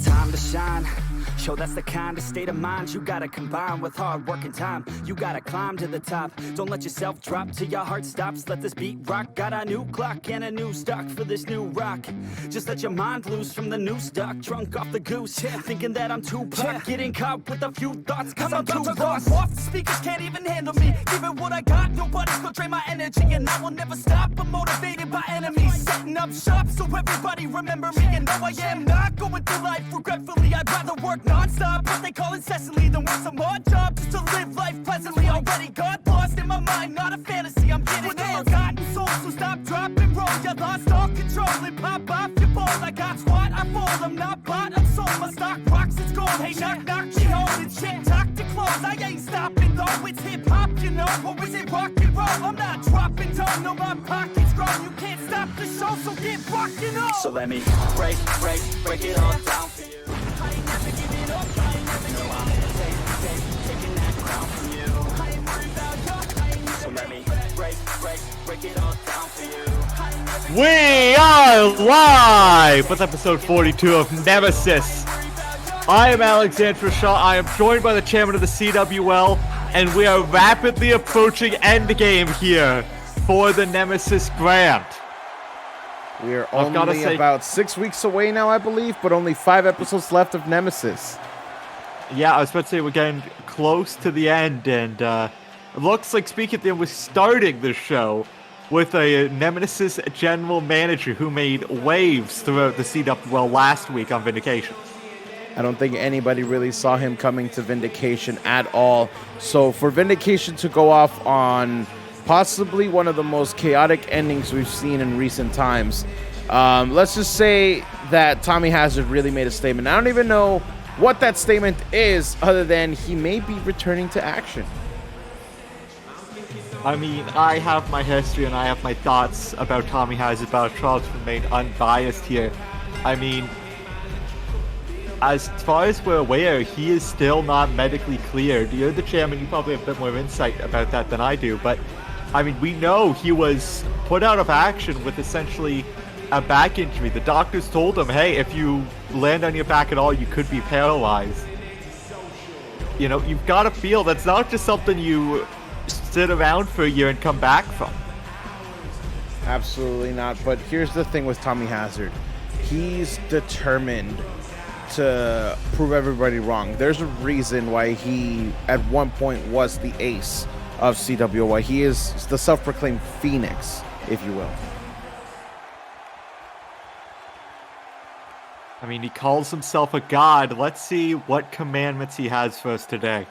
Time to shine. Yo, that's the kind of state of mind you gotta combine with hard work and time. You gotta climb to the top. Don't let yourself drop till your heart stops. Let this beat rock. Got a new clock and a new stock for this new rock. Just let your mind loose from the new stock. Drunk off the goose, thinking that I'm too pop. Getting caught with a few thoughts, cause I'm too lost. Off the speakers can't even handle me. Giving what I got, nobody's gonna drain my energy. And I will never stop, I'm motivated by enemies. Setting up shop so everybody remember me. And no, I am not going through life regretfully. I'd rather work non-stop, what they call incessantly, than work some odd job just to live life pleasantly. Already got lost in my mind, not a fantasy, I'm getting there. Forgotten souls, so stop, drop, and roll. You lost all control and pop off your ball. I got squat, I fall, I'm not bought, I'm sold. My stock rocks, it's gold. Hey, knock, knock, she holding shit, talk to close. I ain't stopping though, it's hip-hop, you know. Or is it rock and roll? I'm not dropping down, no, my pocket's grown. You can't stop the show, so get rockin' on. So let me break it all down for you. I ain't never giving up, I ain't never giving up. Taking that crown from you. I ain't worried about you, I ain't never. So let me break it all down for you. We are live with episode 42 of Nemesis. I am Alexander Shaw. I am joined by the chairman of the CWL, and we are rapidly approaching endgame here for the Nemesis Grant. We are only about 6 weeks away now, I believe, but only 5 episodes left of Nemesis. Yeah, I was about to say we're getting close to the end, and it looks like, speaking of them, we're starting the show with a Nemesis general manager who made waves throughout the CWL last week on Vindication. I don't think anybody really saw him coming to Vindication at all. So for Vindication to go off on possibly one of the most chaotic endings we've seen in recent times, let's just say that Tommy Hazard really made a statement. I don't even know what that statement is, other than he may be returning to action. I mean, I have my history and I have my thoughts about Tommy Hazard, but I'll try to remain unbiased here. I mean, as far as we're aware, he is still not medically cleared. You're the chairman, you probably have a bit more insight about that than I do, but I mean, we know he was put out of action with essentially a back injury. The doctors told him, hey, if you land on your back at all, you could be paralyzed. You know, you've got to feel that's not just something you sit around for a year and come back from. Absolutely not. But here's the thing with Tommy Hazard. He's determined to prove everybody wrong. There's a reason why he, at one point, was the ace of CWL. He is the self-proclaimed Phoenix, if you will. I mean, he calls himself a god. Let's see what commandments he has for us today.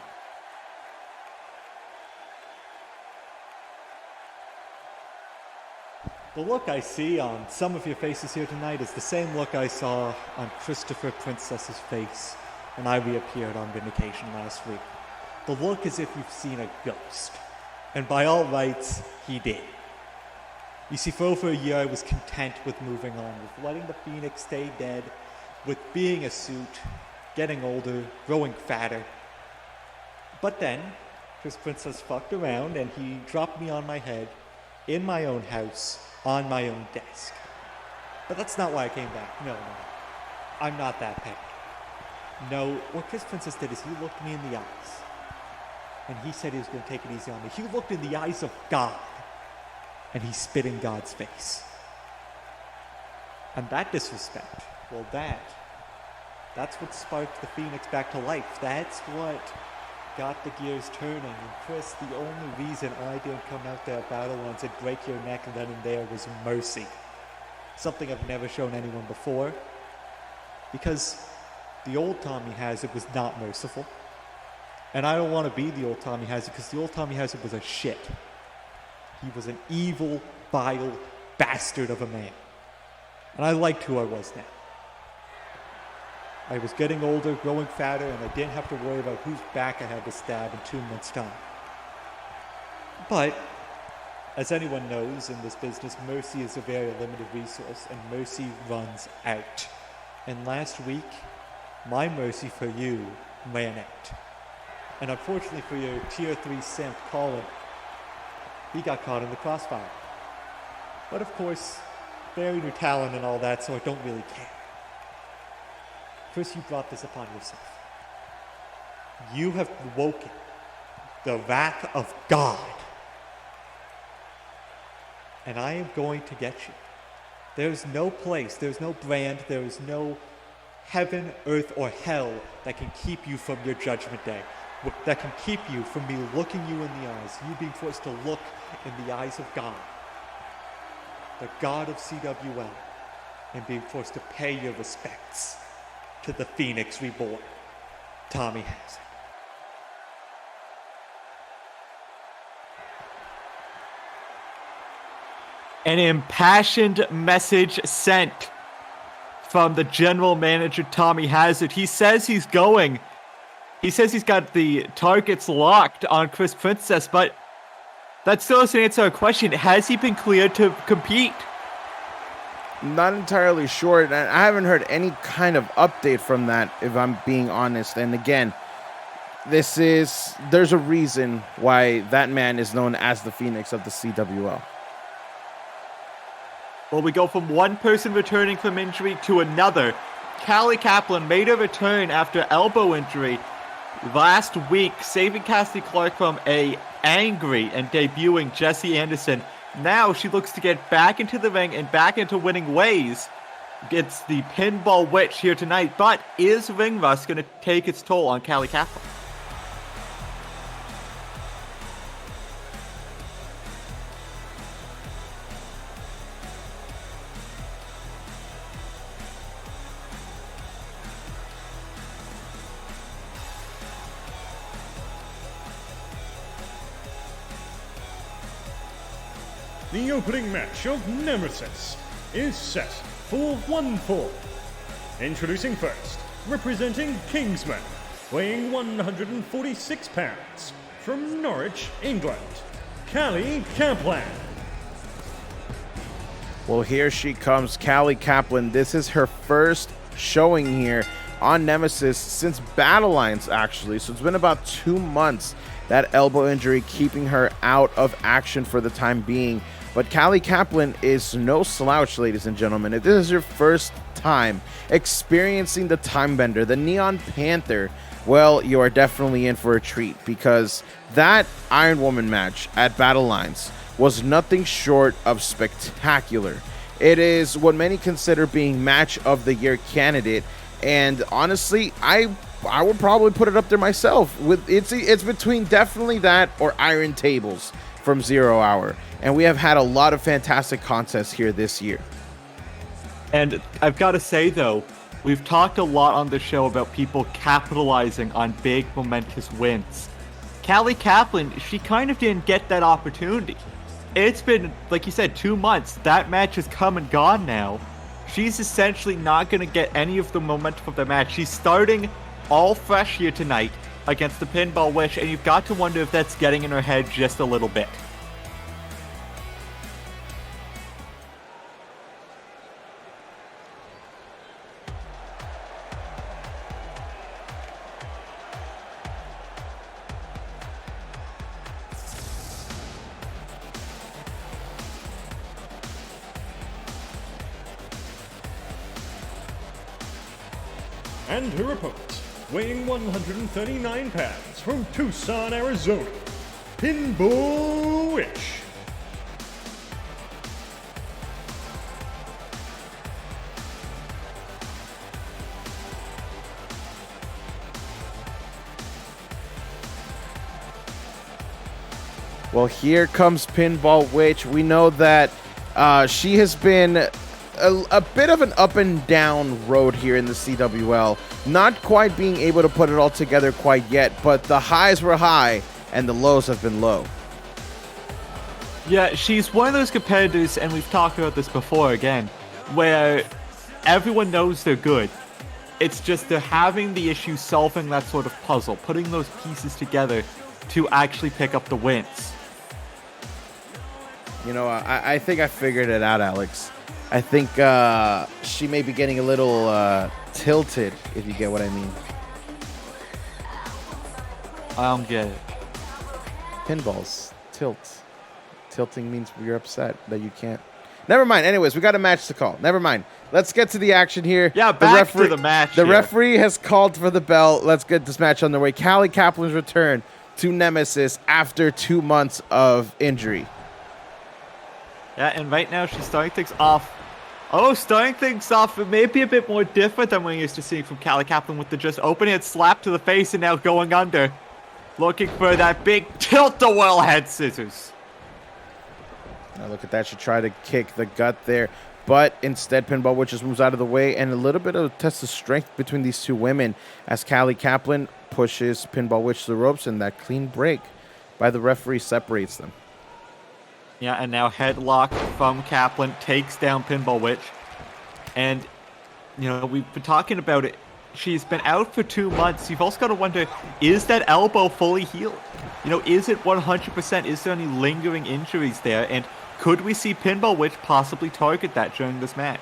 The look I see on some of your faces here tonight is the same look I saw on Christopher Princess's face when I reappeared on Vindication last week. The look as if you've seen a ghost. And by all rights, he did. You see, for over a year I was content with moving on, with letting the Phoenix stay dead, with being a suit, getting older, growing fatter. But then, Chris Princess fucked around and he dropped me on my head, in my own house, on my own desk. But that's not why I came back. No. I'm not that petty. No, what Chris Princess did is he looked me in the eyes. And he said he was going to take it easy on me. He looked in the eyes of God. And he spit in God's face. And that disrespect, well, that's what sparked the Phoenix back to life. That's what got the gears turning. And Chris, the only reason I didn't come out there battle and said break your neck then and there was mercy. Something I've never shown anyone before. Because the old Tommy Hazard was not merciful. And I don't want to be the old Tommy Hazard because the old Tommy Hazard was a shit. He was an evil, vile bastard of a man. And I liked who I was now. I was getting older, growing fatter, and I didn't have to worry about whose back I had to stab in 2 months' time. But As anyone knows in this business, mercy is a very limited resource, and mercy runs out. And last week, my mercy for you ran out. And unfortunately for your Tier 3 simp, Colin, he got caught in the crossfire. But of course, very new talent and all that, so I don't really care. Chris, you brought this upon yourself. You have woken the wrath of God. And I am going to get you. There's no place, there's no brand, there is no heaven, earth, or hell that can keep you from your judgment day. That can keep you from me looking you in the eyes, you being forced to look in the eyes of God, the God of CWL, and being forced to pay your respects to the Phoenix Reborn, Tommy Hazard. An impassioned message sent from the general manager, Tommy Hazard. He says he's going. He says he's got the targets locked on Chris Princess, but that still doesn't answer our question. Has he been cleared to compete? Not entirely sure, and I haven't heard any kind of update from that, if I'm being honest. And again, there's a reason why that man is known as the Phoenix of the CWL. Well, we go from one person returning from injury to another. Callie Kaplan made a return after elbow injury last week, saving Cassidy Clark from a angry and debuting Jesse Anderson. Now she looks to get back into the ring and back into winning ways. It's the Pinball Witch here tonight, but is ring rust going to take its toll on Callie Kaplan? The opening match of Nemesis is set for one fall. Introducing first, representing Kingsman, weighing 146 pounds, from Norwich, England, Callie Kaplan. Well, here she comes, Callie Kaplan. This is her first showing here on Nemesis since Battle Lines, actually. So it's been about 2 months, that elbow injury keeping her out of action for the time being. But Callie Kaplan is no slouch, ladies and gentlemen. If this is your first time experiencing the Time Bender, the Neon Panther, well, you are definitely in for a treat, because that Iron Woman match at Battle Lines was nothing short of spectacular. It is what many consider being match of the year candidate, and honestly, I would probably put it up there myself. It's between definitely that or Iron Tables from 0 Hour. And we have had a lot of fantastic contests here this year. And I've got to say, though, we've talked a lot on the show about people capitalizing on big, momentous wins. Callie Kaplan, she kind of didn't get that opportunity. It's been, like you said, 2 months. That match has come and gone now. She's essentially not going to get any of the momentum of the match. She's starting all fresh here tonight against the Pinball Witch, and you've got to wonder if that's getting in her head just a little bit. And her opponent, weighing 139 pounds, from Tucson, Arizona, Pinball Witch. Well, here comes Pinball Witch. We know that she has been a bit of an up and down road here in the CWL. Not quite being able to put it all together quite yet, but the highs were high and the lows have been low. Yeah, she's one of those competitors, and we've talked about this before again, where everyone knows they're good. It's just they're having the issue solving that sort of puzzle, putting those pieces together to actually pick up the wins. You know, I think I figured it out, Alex. I think she may be getting a little tilted, if you get what I mean. I don't get it. Pinballs. Tilt. Tilting means you're upset that you can't. Never mind. Anyways, we got a match to call. Never mind. Let's get to the action here. Yeah, back to the match. The referee has called for the bell. Let's get this match on the way. Callie Kaplan's return to Nemesis after 2 months of injury. Yeah, and right now she's starting things off. Oh, starting things off. It may be a bit more different than we're used to seeing from Callie Kaplan with the just opening and slap to the face and now going under. Looking for that big tilt-a-whirl head scissors. Now look at that. She tried to kick the gut there, but instead Pinball Witch just moves out of the way, and a little bit of a test of strength between these two women as Callie Kaplan pushes Pinball Witch to the ropes, and that clean break by the referee separates them. Yeah, and now headlock from Kaplan takes down Pinball Witch. And, you know, we've been talking about it. She's been out for 2 months. You've also got to wonder, is that elbow fully healed? You know, is it 100%? Is there any lingering injuries there? And could we see Pinball Witch possibly target that during this match?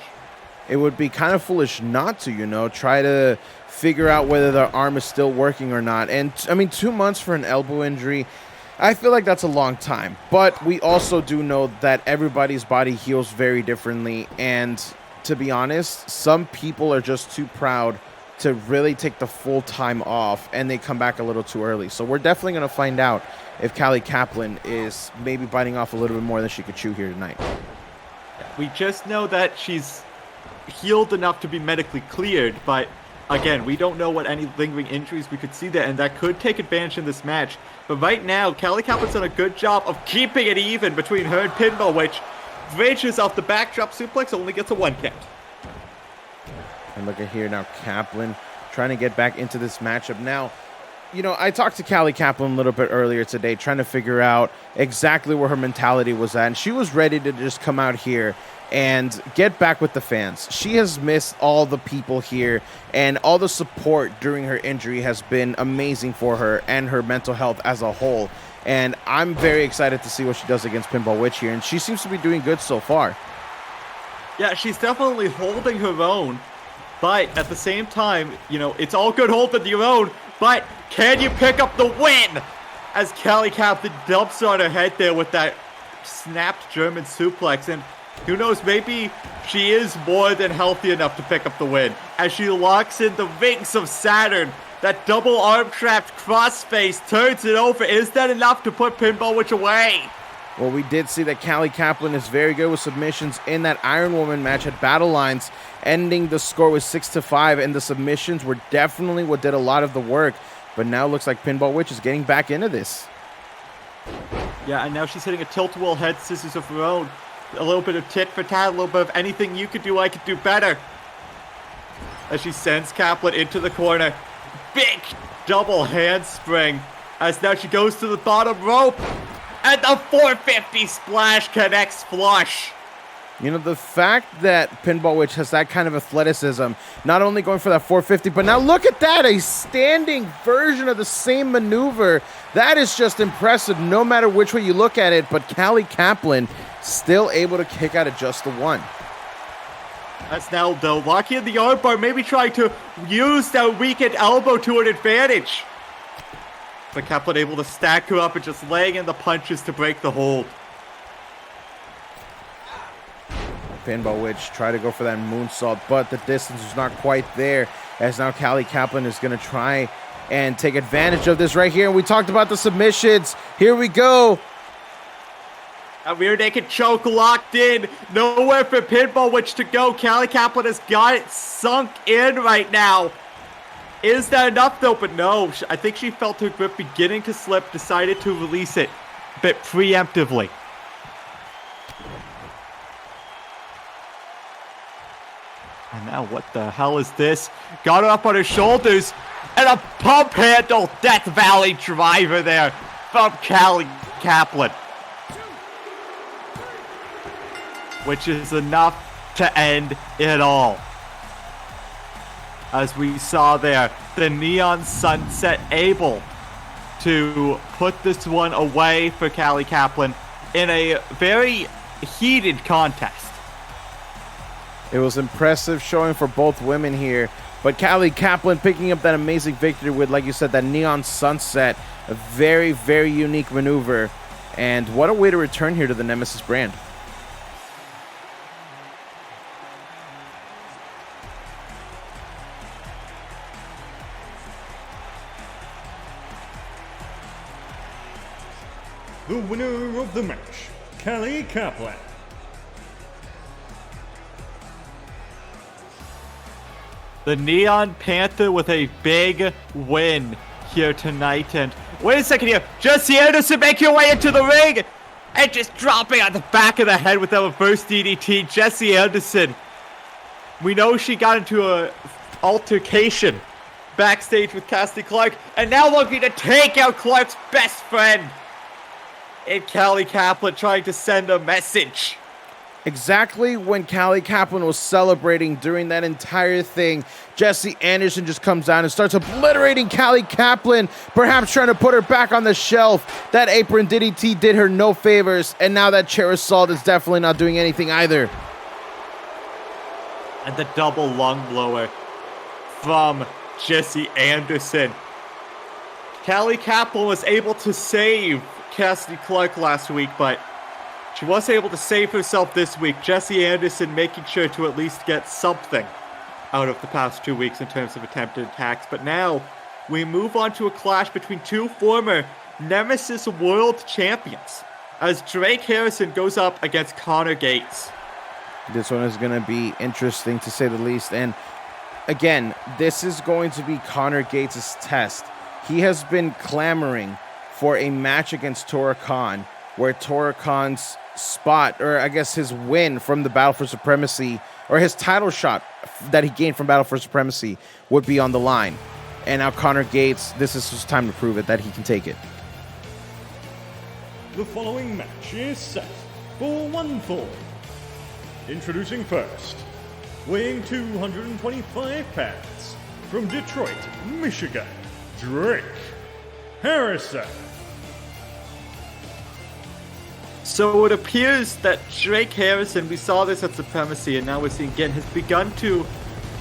It would be kind of foolish not to, you know, try to figure out whether the arm is still working or not. And, I mean, 2 months for an elbow injury, I feel like that's a long time. But we also do know that everybody's body heals very differently. And to be honest, some people are just too proud to really take the full time off, and they come back a little too early. So we're definitely going to find out if Callie Kaplan is maybe biting off a little bit more than she could chew here tonight. We just know that she's healed enough to be medically cleared, but again, we don't know what any lingering injuries we could see there, and that could take advantage in this match. But right now, Callie Kaplan's done a good job of keeping it even between her and Pinball, which bridges off the backdrop suplex, only gets a 1 count. And look at here now, Kaplan trying to get back into this matchup. Now, you know, I talked to Callie Kaplan a little bit earlier today, trying to figure out exactly where her mentality was at. And she was ready to just come out here and get back with the fans. She has missed all the people here, and all the support during her injury has been amazing for her and her mental health as a whole. And I'm very excited to see what she does against Pinball Witch here. And she seems to be doing good so far. Yeah, she's definitely holding her own. But at the same time, you know, it's all good holding your own, but can you pick up the win? As Callie Kaplan dumps on her head there with that snapped German suplex, and who knows, maybe she is more than healthy enough to pick up the win. As she locks in the rings of Saturn, that double arm trapped crossface turns it over. Is that enough to put Pinball Witch away? Well, we did see that Callie Kaplan is very good with submissions in that Iron Woman match at Battle Lines, ending the score with 6-5, and the submissions were definitely what did a lot of the work. But now it looks like Pinball Witch is getting back into this. Yeah, and now she's hitting a tilt-a-whirl head scissors of her own. A little bit of tit for tat, a little bit of anything you could do, I could do better. As she sends Kaplan into the corner. Big double handspring. As now she goes to the bottom rope. And the 450 splash connects flush. You know, the fact that Pinball Witch has that kind of athleticism, not only going for that 450, but now look at that, a standing version of the same maneuver. That is just impressive no matter which way you look at it, but Callie Kaplan still able to kick out at just the 1. That's now, though, locking in the armbar, maybe trying to use that weakened elbow to an advantage. But Kaplan able to stack her up and just laying in the punches to break the hold. Pinball Witch try to go for that moonsault, but the distance is not quite there, as now Callie Kaplan is going to try and take advantage of this right here. And we talked about the submissions. Here we go. A rear naked choke locked in. Nowhere for Pinball Witch to go. Callie Kaplan has got it sunk in right now. Is that enough, though? But no, I think she felt her grip beginning to slip, decided to release it a bit preemptively. And now what the hell is this? Got her up on her shoulders, and a pump handle Death Valley driver there from Callie Kaplan. Which is enough to end it all. As we saw there, the Neon Sunset able to put this one away for Callie Kaplan. in a very heated contest. It was impressive showing for both women here. But Callie Kaplan picking up that amazing victory with, like you said, that neon sunset. A very, very unique maneuver. And what a way to return here to the Nemesis brand. The winner of the match, Callie Kaplan. The Neon Panther with a big win here tonight. And wait a second here. Jesse Anderson make your way into the ring. And just dropping on the back of the head with that reverse DDT. Jesse Anderson. We know she got into a altercation backstage with Cassidy Clark. And now looking to take out Clark's best friend. And Callie Kaplan trying to send a message. Exactly when Callie Kaplan was celebrating during that entire thing, Jesse Anderson just comes down and starts obliterating Callie Kaplan, perhaps trying to put her back on the shelf. That apron DDT did her no favors, and now that chair assault is definitely not doing anything either. And the double lung blower from Jesse Anderson. Callie Kaplan was able to save Cassidy Clark last week, but she was able to save herself this week. Jesse Anderson making sure to at least get something out of the past 2 weeks in terms of attempted attacks. But now we move on to a clash between two former Nemesis World Champions as Drake Harrison goes up against Connor Gates. This one is going to be interesting to say the least. And again, this is going to be Connor Gates' test. He has been clamoring for a match against Tora Khan, where Tora Khan's spot, or I guess his win from the Battle for Supremacy, or his title shot that he gained from Battle for Supremacy, would be on the line. And now Connor Gates, this is his time to prove it, that he can take it. The following match is set for one fall. Introducing first, weighing 225 pounds, from Detroit, Michigan, Drake Harrison. So it appears that Drake Harrison, we saw this at Supremacy, and now we're seeing again, has begun to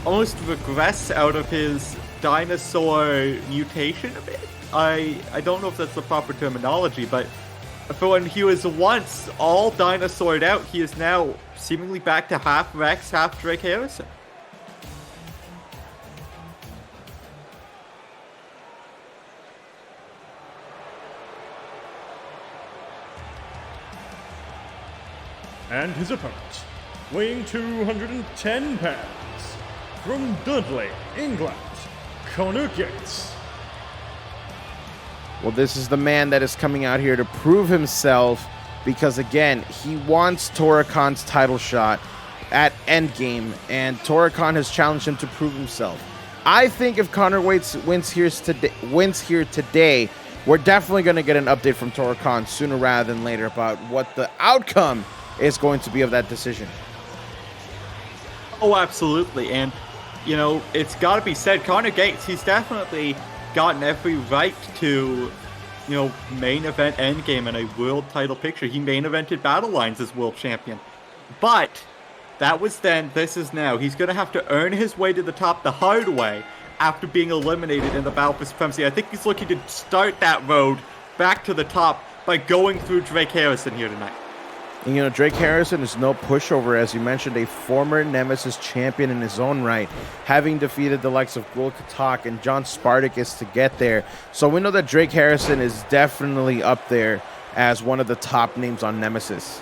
almost regress out of his dinosaur mutation a bit. I don't know if that's the proper terminology, but for when he was once all dinosaured out, he is now seemingly back to half Rex, half Drake Harrison. And his opponent, weighing 210 pounds, from Dudley, England, Connor Gates. Well, this is the man that is coming out here to prove himself, because again, he wants Tora Khan's title shot at Endgame, and Tora Khan has challenged him to prove himself. I think if Connor wins here today, we're definitely going to get an update from Tora Khan sooner rather than later about what the outcome is going to be of that decision. Oh, absolutely. And, you know, it's got to be said, Connor Gates, he's definitely gotten every right to, you know, main event Endgame in a world title picture. He main evented Battle Lines as world champion. But that was then, this is now. He's going to have to earn his way to the top the hard way after being eliminated in the Battle for Supremacy. I think he's looking to start that road back to the top by going through Drake Harrison here tonight. And, you know, Drake Harrison is no pushover, as you mentioned, a former Nemesis champion in his own right, having defeated the likes of Gul Katak and John Spartacus to get there. So we know that Drake Harrison is definitely up there as one of the top names on Nemesis.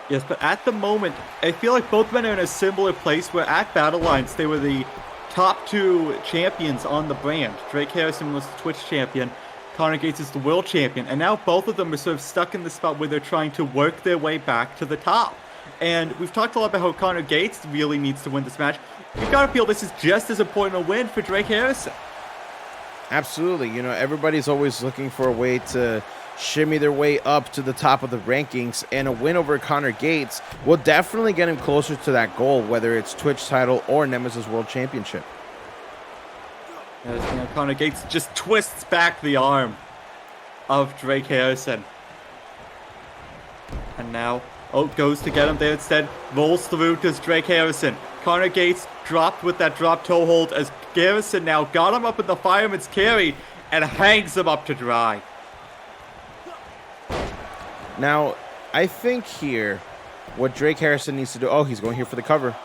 Yes, but at the moment, I feel like both men are in a similar place where at Battle Lines, they were the top two champions on the brand. Drake Harrison was the Twitch champion. Connor Gates is the world champion, and now both of them are sort of stuck in the spot where they're trying to work their way back to the top. And we've talked a lot about how Connor Gates really needs to win this match. You've got to feel this is just as important a win for Drake Harrison. Absolutely. You know, everybody's always looking for a way to shimmy their way up to the top of the rankings, and a win over Connor Gates will definitely get him closer to that goal, whether it's Twitch title or Nemesis World Championship. As, you know, Connor Gates just twists back the arm of Drake Harrison. And now, goes to get him there instead. Rolls through, does Drake Harrison. Connor Gates dropped with that drop toe hold as Garrison now got him up in the fireman's carry and hangs him up to dry. Now, I think here, what Drake Harrison needs to do... Oh, he's going here for the cover.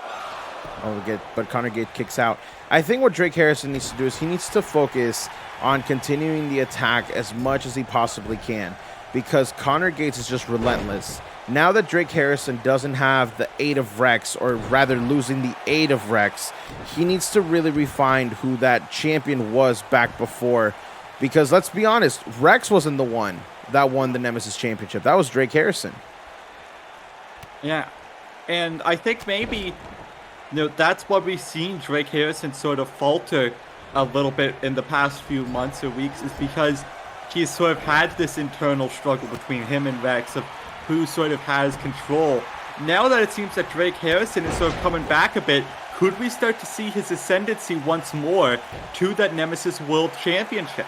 But Connor Gates kicks out. I think what Drake Harrison needs to do is he needs to focus on continuing the attack as much as he possibly can, because Connor Gates is just relentless. Now that Drake Harrison doesn't have the 8 of Rex, or rather losing the 8 of Rex, he needs to really refine who that champion was back before. Because let's be honest, Rex wasn't the one that won the Nemesis Championship. That was Drake Harrison. Yeah, and I think maybe that's what we've seen Drake Harrison sort of falter a little bit in the past few months or weeks, is because he's sort of had this internal struggle between him and Rex of who sort of has control. Now that it seems that Drake Harrison is sort of coming back a bit, could we start to see his ascendancy once more to that Nemesis World Championship?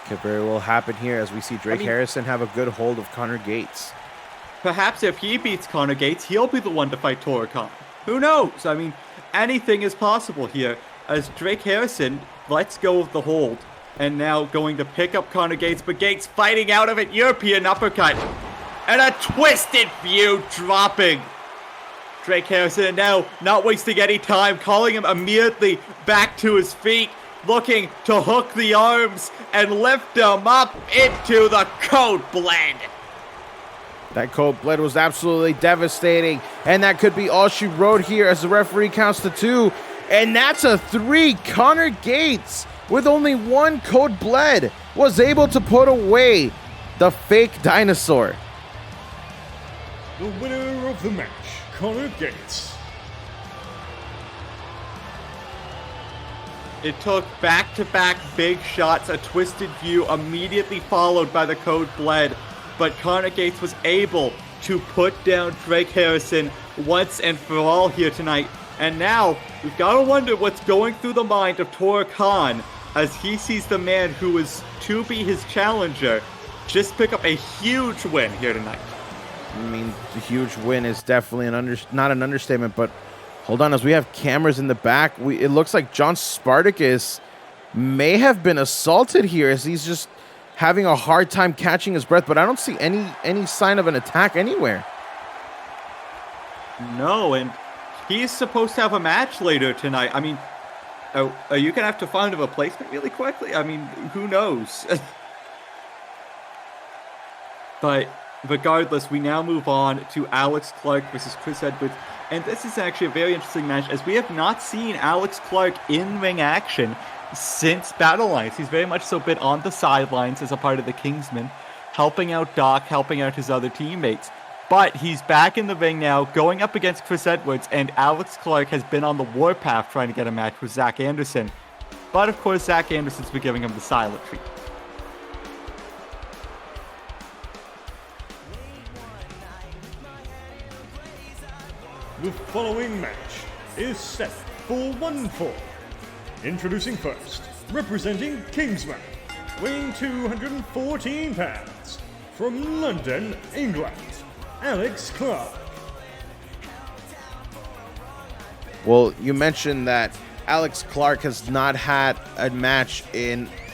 Could very well happen here as we see Drake Harrison have a good hold of Connor Gates. Perhaps if he beats Connor Gates, he'll be the one to fight Toro Khan. Who knows? I mean, anything is possible here as Drake Harrison lets go of the hold. And now going to pick up Connor Gates, but Gates fighting out of it. European uppercut. And a twisted view dropping Drake Harrison. And now not wasting any time, calling him immediately back to his feet. Looking to hook the arms and lift him up into the Code Blend. That Code Blend was absolutely devastating. And that could be all she wrote here as the referee counts to 2. And that's a 3. Connor Gates, with only 1 Code Bled, was able to put away the fake dinosaur. The winner of the match, Connor Gates. It took back-to-back big shots, a twisted view immediately followed by the Code Bled, but Connor Gates was able to put down Drake Harrison once and for all here tonight. And now, we've got to wonder what's going through the mind of Toro Khan as he sees the man who is to be his challenger just pick up a huge win here tonight. I mean, the huge win is definitely not an understatement, but hold on, as we have cameras in the back, it looks like John Spartacus may have been assaulted here as he's just having a hard time catching his breath, but I don't see any sign of an attack anywhere. No, and he's supposed to have a match later tonight. I mean, are you going to have to find a replacement really quickly? I mean, who knows? But regardless, we now move on to Alex Clark versus Chris Edwards. And this is actually a very interesting match, as we have not seen Alex Clark in ring action since Battle Lines. He's very much so been on the sidelines as a part of the Kingsmen, helping out Doc, helping out his other teammates. But he's back in the ring now, going up against Chris Edwards, and Alex Clark has been on the warpath trying to get a match with Zach Anderson. But of course, Zach Anderson's been giving him the silent treatment. The following match is set for one fall. Introducing first, representing Kingsman, weighing 214 pounds, from London, England, Alex Clark. Well, you mentioned that Alex Clark has not had a match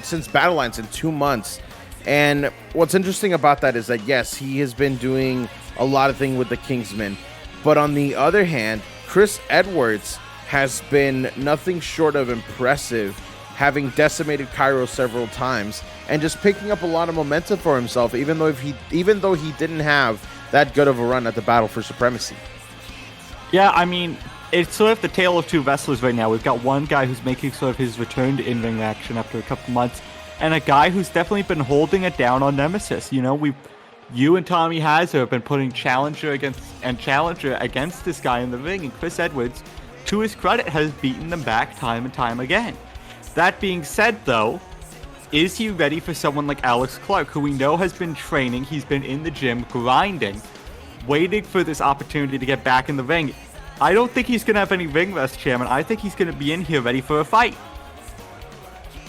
since Battle Lines in 2 months. And what's interesting about that is that, yes, he has been doing a lot of things with the Kingsmen. But on the other hand, Chris Edwards has been nothing short of impressive, having decimated Cairo several times and just picking up a lot of momentum for himself, even though he didn't have that good of a run at the Battle for Supremacy. Yeah, I mean, it's sort of the tale of two wrestlers right now. We've got one guy who's making sort of his return to in-ring action after a couple months, and a guy who's definitely been holding it down on Nemesis. You know, you and Tommy Hazer have been putting challenger against this guy in the ring, and Chris Edwards, to his credit, has beaten them back time and time again. That being said, though, is he ready for someone like Alex Clark, who we know has been training, he's been in the gym, grinding, waiting for this opportunity to get back in the ring? I don't think he's going to have any ring rust, Chairman. I think he's going to be in here ready for a fight.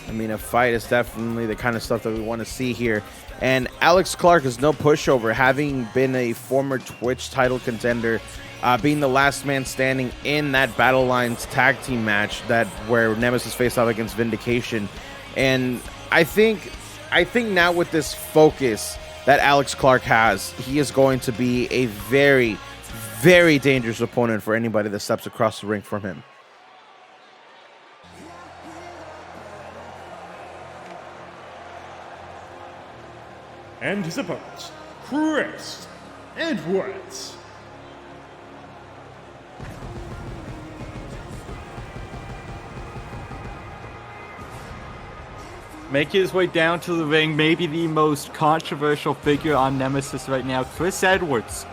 I mean, a fight is definitely the kind of stuff that we want to see here. And Alex Clark is no pushover, having been a former Twitch title contender, being the last man standing in that Battle Lines tag team match where Nemesis faced off against Vindication. And I think now with this focus that Alex Clark has, he is going to be a very, very dangerous opponent for anybody that steps across the ring from him. And his opponent, Chris Edwards. Making his way down to the ring, maybe the most controversial figure on Nemesis right now, Chris Edwards,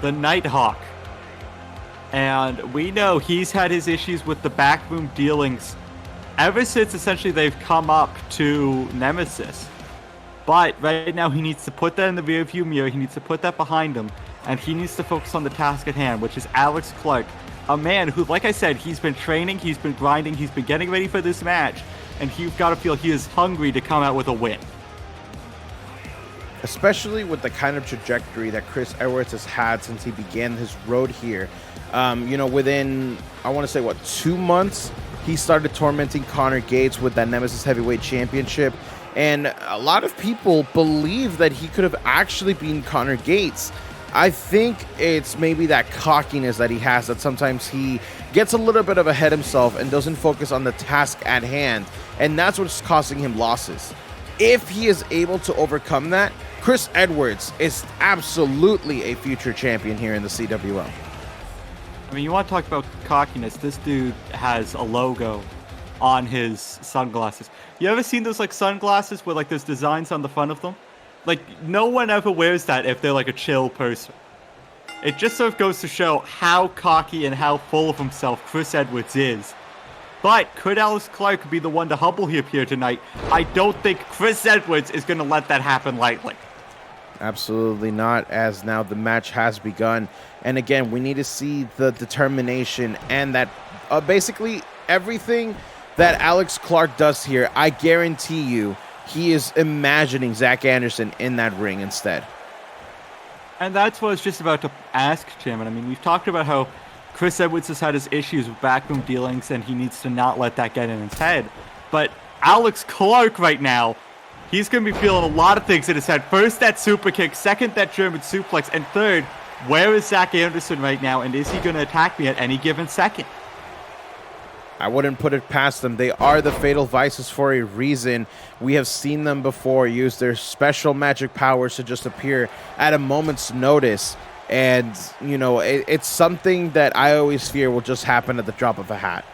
the Nighthawk. And we know he's had his issues with the backroom dealings ever since essentially they've come up to Nemesis. But right now he needs to put that in the rearview mirror, he needs to put that behind him, and he needs to focus on the task at hand, which is Alex Clark, a man who, like I said, he's been training, he's been grinding, he's been getting ready for this match, and you've got to feel he is hungry to come out with a win. Especially with the kind of trajectory that Chris Edwards has had since he began his road here. Within, I want to say, 2 months, he started tormenting Connor Gates with that Nemesis Heavyweight Championship. And a lot of people believe that he could have actually been Connor Gates. I think it's maybe that cockiness that he has, that sometimes he gets a little bit of ahead himself and doesn't focus on the task at hand. And that's what's costing him losses. If he is able to overcome that, Chris Edwards is absolutely a future champion here in the CWL. I mean, you want to talk about cockiness, this dude has a logo on his sunglasses. You ever seen those sunglasses where there's designs on the front of them? No one ever wears that if they're a chill person. It just sort of goes to show how cocky and how full of himself Chris Edwards is. But could Alex Clark be the one to humble him here tonight? I don't think Chris Edwards is going to let that happen lightly. Absolutely not, as now the match has begun. And again, we need to see the determination and that basically everything that Alex Clark does here. I guarantee you he is imagining Zach Anderson in that ring instead. And that's what I was just about to ask, Chairman. I mean, we've talked about how Chris Edwards has had his issues with backroom dealings and he needs to not let that get in his head. But Alex Clark right now, he's going to be feeling a lot of things in his head. First, that super kick. Second, that German suplex. And third, where is Zach Anderson right now? And is he going to attack me at any given second? I wouldn't put it past them. They are the Fatal Vices for a reason. We have seen them before use their special magic powers to just appear at a moment's notice. And, it's something that I always fear will just happen at the drop of a hat.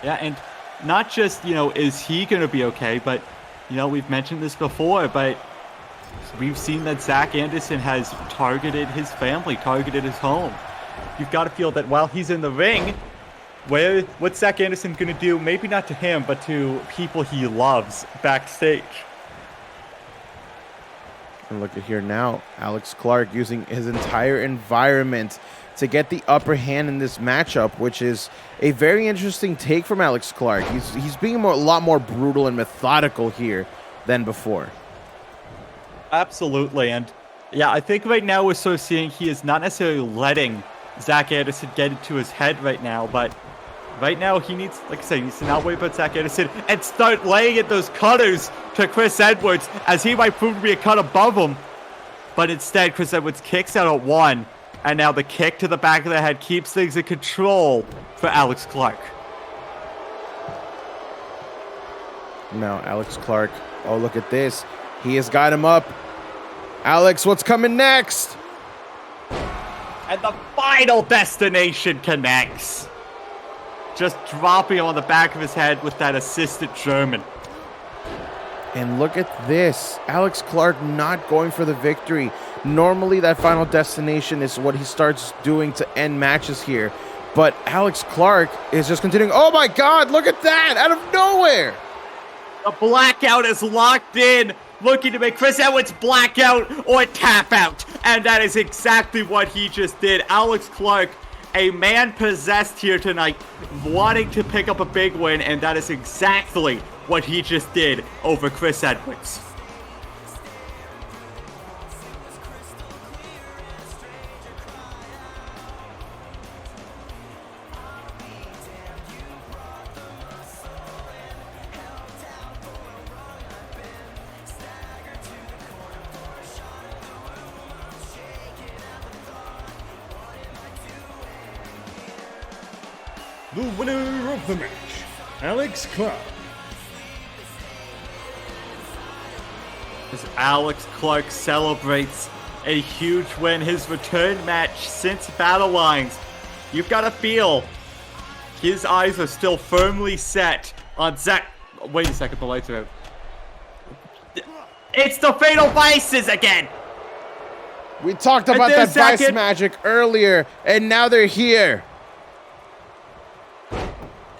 Yeah, and not just, is he going to be okay, but, we've mentioned this before, but we've seen that Zach Anderson has targeted his family, targeted his home. You've got to feel that while he's in the ring, what's Zach Anderson going to do? Maybe not to him, but to people he loves backstage. And look at here now, Alex Clark using his entire environment to get the upper hand in this matchup, which is a very interesting take from Alex Clark. He's being a lot more brutal and methodical here than before. Absolutely, and yeah, I think right now we're sort of seeing he is not necessarily letting Zach Anderson get into his head right now, but right now he needs, like I said, he needs to not worry about Zach Anderson and start laying in those cutters to Chris Edwards, as he might prove to be a cut above him. But instead, Chris Edwards kicks out at one, and now the kick to the back of the head keeps things in control for Alex Clark. Now Alex Clark, oh look at this, he has got him up. Alex, what's coming next? And the final destination connects. Just dropping him on the back of his head with that assisted German. And look at this. Alex Clark not going for the victory. Normally that final destination is what he starts doing to end matches here. But Alex Clark is just continuing. Oh my God, look at that, out of nowhere. The blackout is locked in, looking to make Chris Edwards black out or tap out. And that is exactly what he just did. Alex Clark a man possessed here tonight, wanting to pick up a big win, and that is exactly what he just did over Chris Edwards. The winner of the match, Alex Clark. As Alex Clark celebrates a huge win, his return match since Battle Lines. You've got to feel his eyes are still firmly set on Zach. Wait a second, the lights are out. It's the Fatal Vices again! We talked about that Vice magic earlier, and now they're here.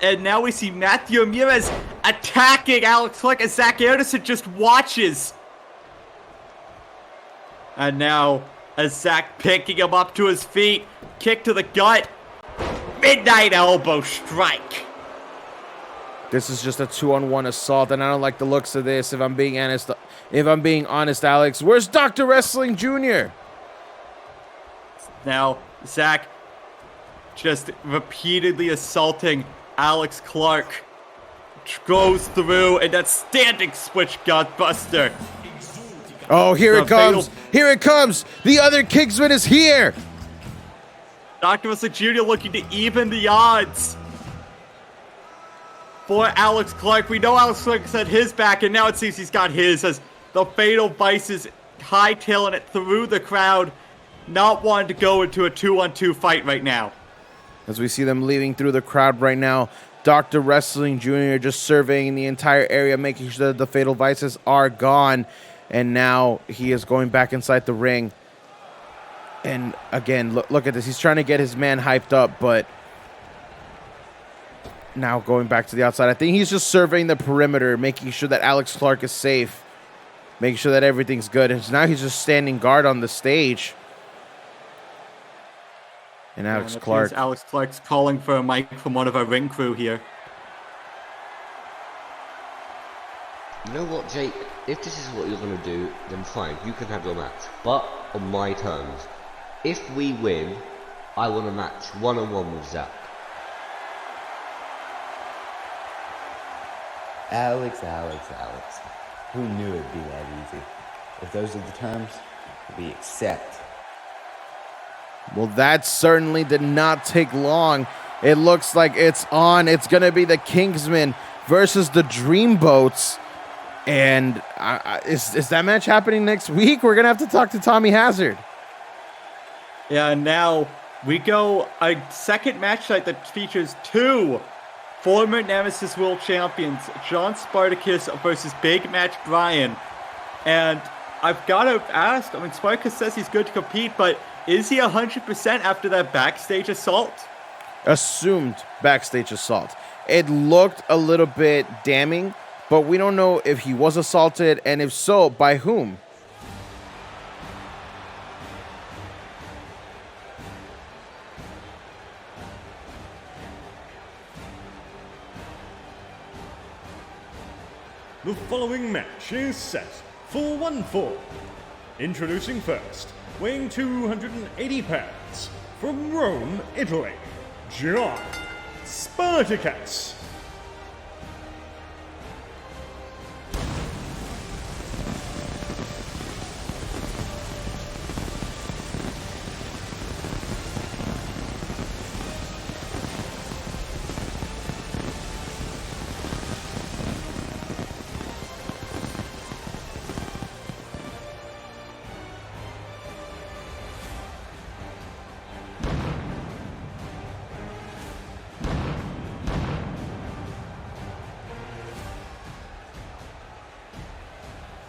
And now we see Matthew Ramirez attacking Alex Clark as Zach Anderson just watches. And now, as Zach picking him up to his feet, kick to the gut, midnight elbow strike. This is just a 2-on-1 assault, and I don't like the looks of this. If I'm being honest, Alex, where's Dr. Wrestling Jr.? Now, Zach just repeatedly assaulting Alex Clark. Goes through, and that standing switch gutbuster. Oh, here it comes. Here it comes. The other Kingsman is here. Dr. Wrestling Jr. looking to even the odds for Alex Clark. We know Alex Clark had his back, and now it seems he's got his as the Fatal Vices hightailing it through the crowd, not wanting to go into a 2-on-2 fight right now. As we see them leaving through the crowd right now, Dr. Wrestling Jr. just surveying the entire area, making sure that the Fatal Vices are gone. And now he is going back inside the ring. And again, look at this. He's trying to get his man hyped up, but now going back to the outside. I think he's just surveying the perimeter, making sure that Alex Clark is safe, making sure that everything's good. And now he's just standing guard on the stage. And Alex Clark's calling for a mic from one of our ring crew here. You know what, Jake? If this is what you're going to do, then fine, you can have your match. But on my terms. If we win, I want a match one-on-one with Zach. Alex. Who knew it'd be that easy? If those are the terms, we accept. Well, that certainly did not take long. It looks like it's on. It's going to be the Kingsmen versus the Dreamboats. And is that match happening next week? We're going to have to talk to Tommy Hazard. Yeah, and now we go a second match night that features two former Nemesis World Champions, John Spartacus versus Big Match Brian. And I've got to ask, I mean, Spartacus says he's good to compete, but is he 100% after that backstage assault? Assumed backstage assault. It looked a little bit damning, but we don't know if he was assaulted, and if so, by whom. The following match is set for one fall. Introducing first, weighing 280 pounds, from Rome, Italy, John Spartacus.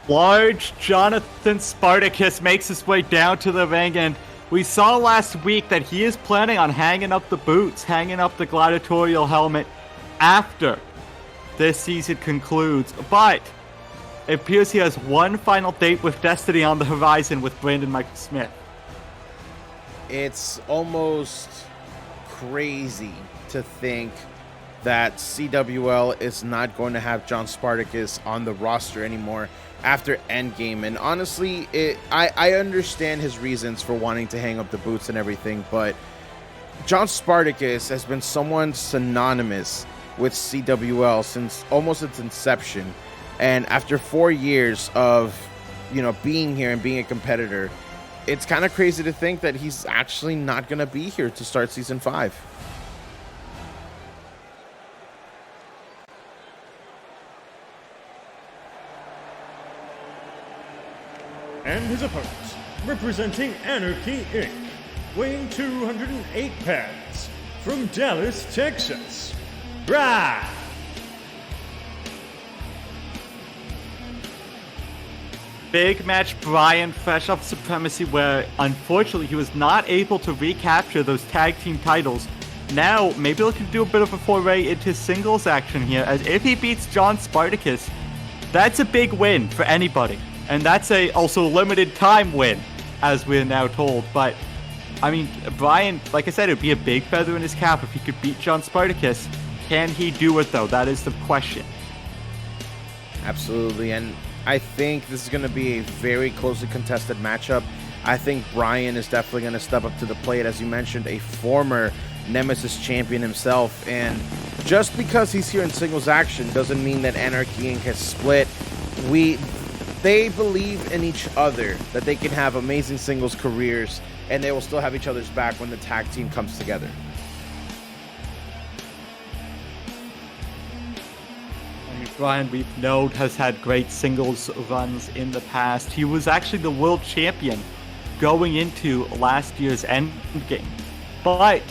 Large Jonathan Spartacus makes his way down to the ring, and we saw last week that he is planning on hanging up the boots, hanging up the gladiatorial helmet after this season concludes. But it appears he has one final date with Destiny on the horizon with Brandon Michael Smith. It's almost crazy to think that CWL is not going to have John Spartacus on the roster anymore after Endgame. And honestly, I understand his reasons for wanting to hang up the boots and everything, but John Spartacus has been someone synonymous with CWL since almost its inception. And after 4 years of, being here and being a competitor, it's kind of crazy to think that he's actually not going to be here to start Season 5. And his opponent, representing Anarchy Inc., weighing 208 pounds, from Dallas, Texas, Brian. Big match, Brian, fresh off Supremacy, where unfortunately he was not able to recapture those tag team titles. Now, maybe he can do a bit of a foray into singles action here, as if he beats John Spartacus, that's a big win for anybody. And that's also a limited time win, as we're now told. But, I mean, Brian, like I said, it would be a big feather in his cap if he could beat John Spartacus. Can he do it, though? That is the question. Absolutely, and I think this is going to be a very closely contested matchup. I think Brian is definitely going to step up to the plate, as you mentioned, a former Nemesis champion himself. And just because he's here in singles action doesn't mean that Anarchy Inc. has split. They believe in each other, that they can have amazing singles careers, and they will still have each other's back when the tag team comes together. Brian, we've known, has had great singles runs in the past. He was actually the world champion going into last year's Endgame. But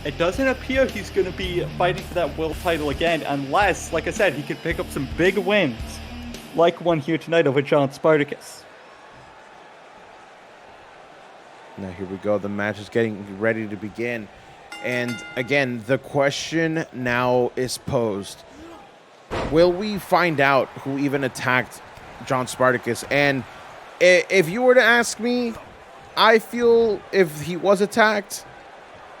it doesn't appear he's going to be fighting for that world title again unless, like I said, he could pick up some big wins, like one here tonight over John Spartacus. Now here we go. The match is getting ready to begin. And again, the question now is posed. Will we find out who even attacked John Spartacus? And if you were to ask me, I feel if he was attacked,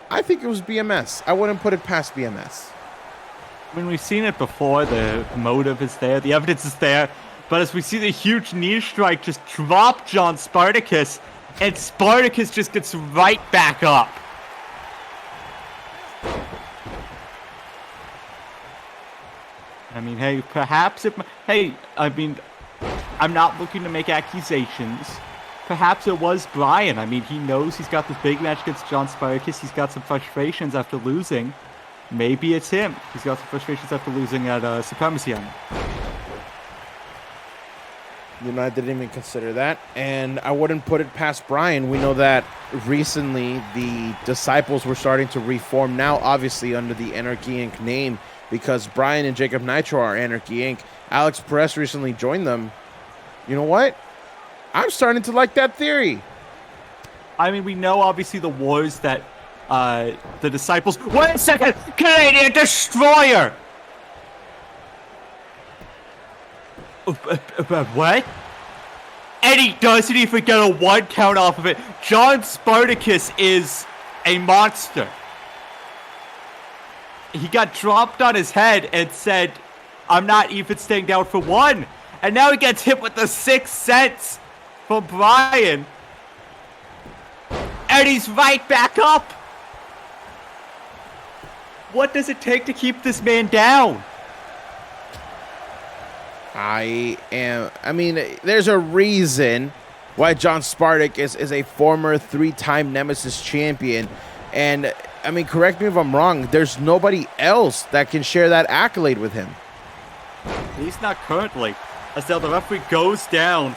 I think it was BMS. I wouldn't put it past BMS. I mean, we've seen it before. The motive is there. The evidence is there. But as we see the huge knee strike just drop John Spartacus, and Spartacus just gets right back up. I mean, hey, perhaps I'm not looking to make accusations. Perhaps it was Brian. I mean, he knows he's got this big match against John Spartacus. He's got some frustrations after losing. Maybe it's him. He's got some frustrations after losing at Supremacy on him. I didn't even consider that. And I wouldn't put it past Brian. We know that recently the Disciples were starting to reform now, obviously under the Anarchy Inc. name, because Brian and Jacob Nitro are Anarchy Inc. Alex Perez recently joined them. You know what? I'm starting to like that theory. I mean, we know obviously the wars that the Disciples... Wait a second! Canadian Destroyer! What? And he doesn't even get a 1 count off of it. John Spartacus is a monster. He got dropped on his head and said, I'm not even staying down for 1. And now he gets hit with the 6 cents from Brian. And he's right back up. What does it take to keep this man down? I mean, there's a reason why John Spartacus is a former 3-time Nemesis champion. And, I mean, correct me if I'm wrong, there's nobody else that can share that accolade with him. He's not currently. As the referee goes down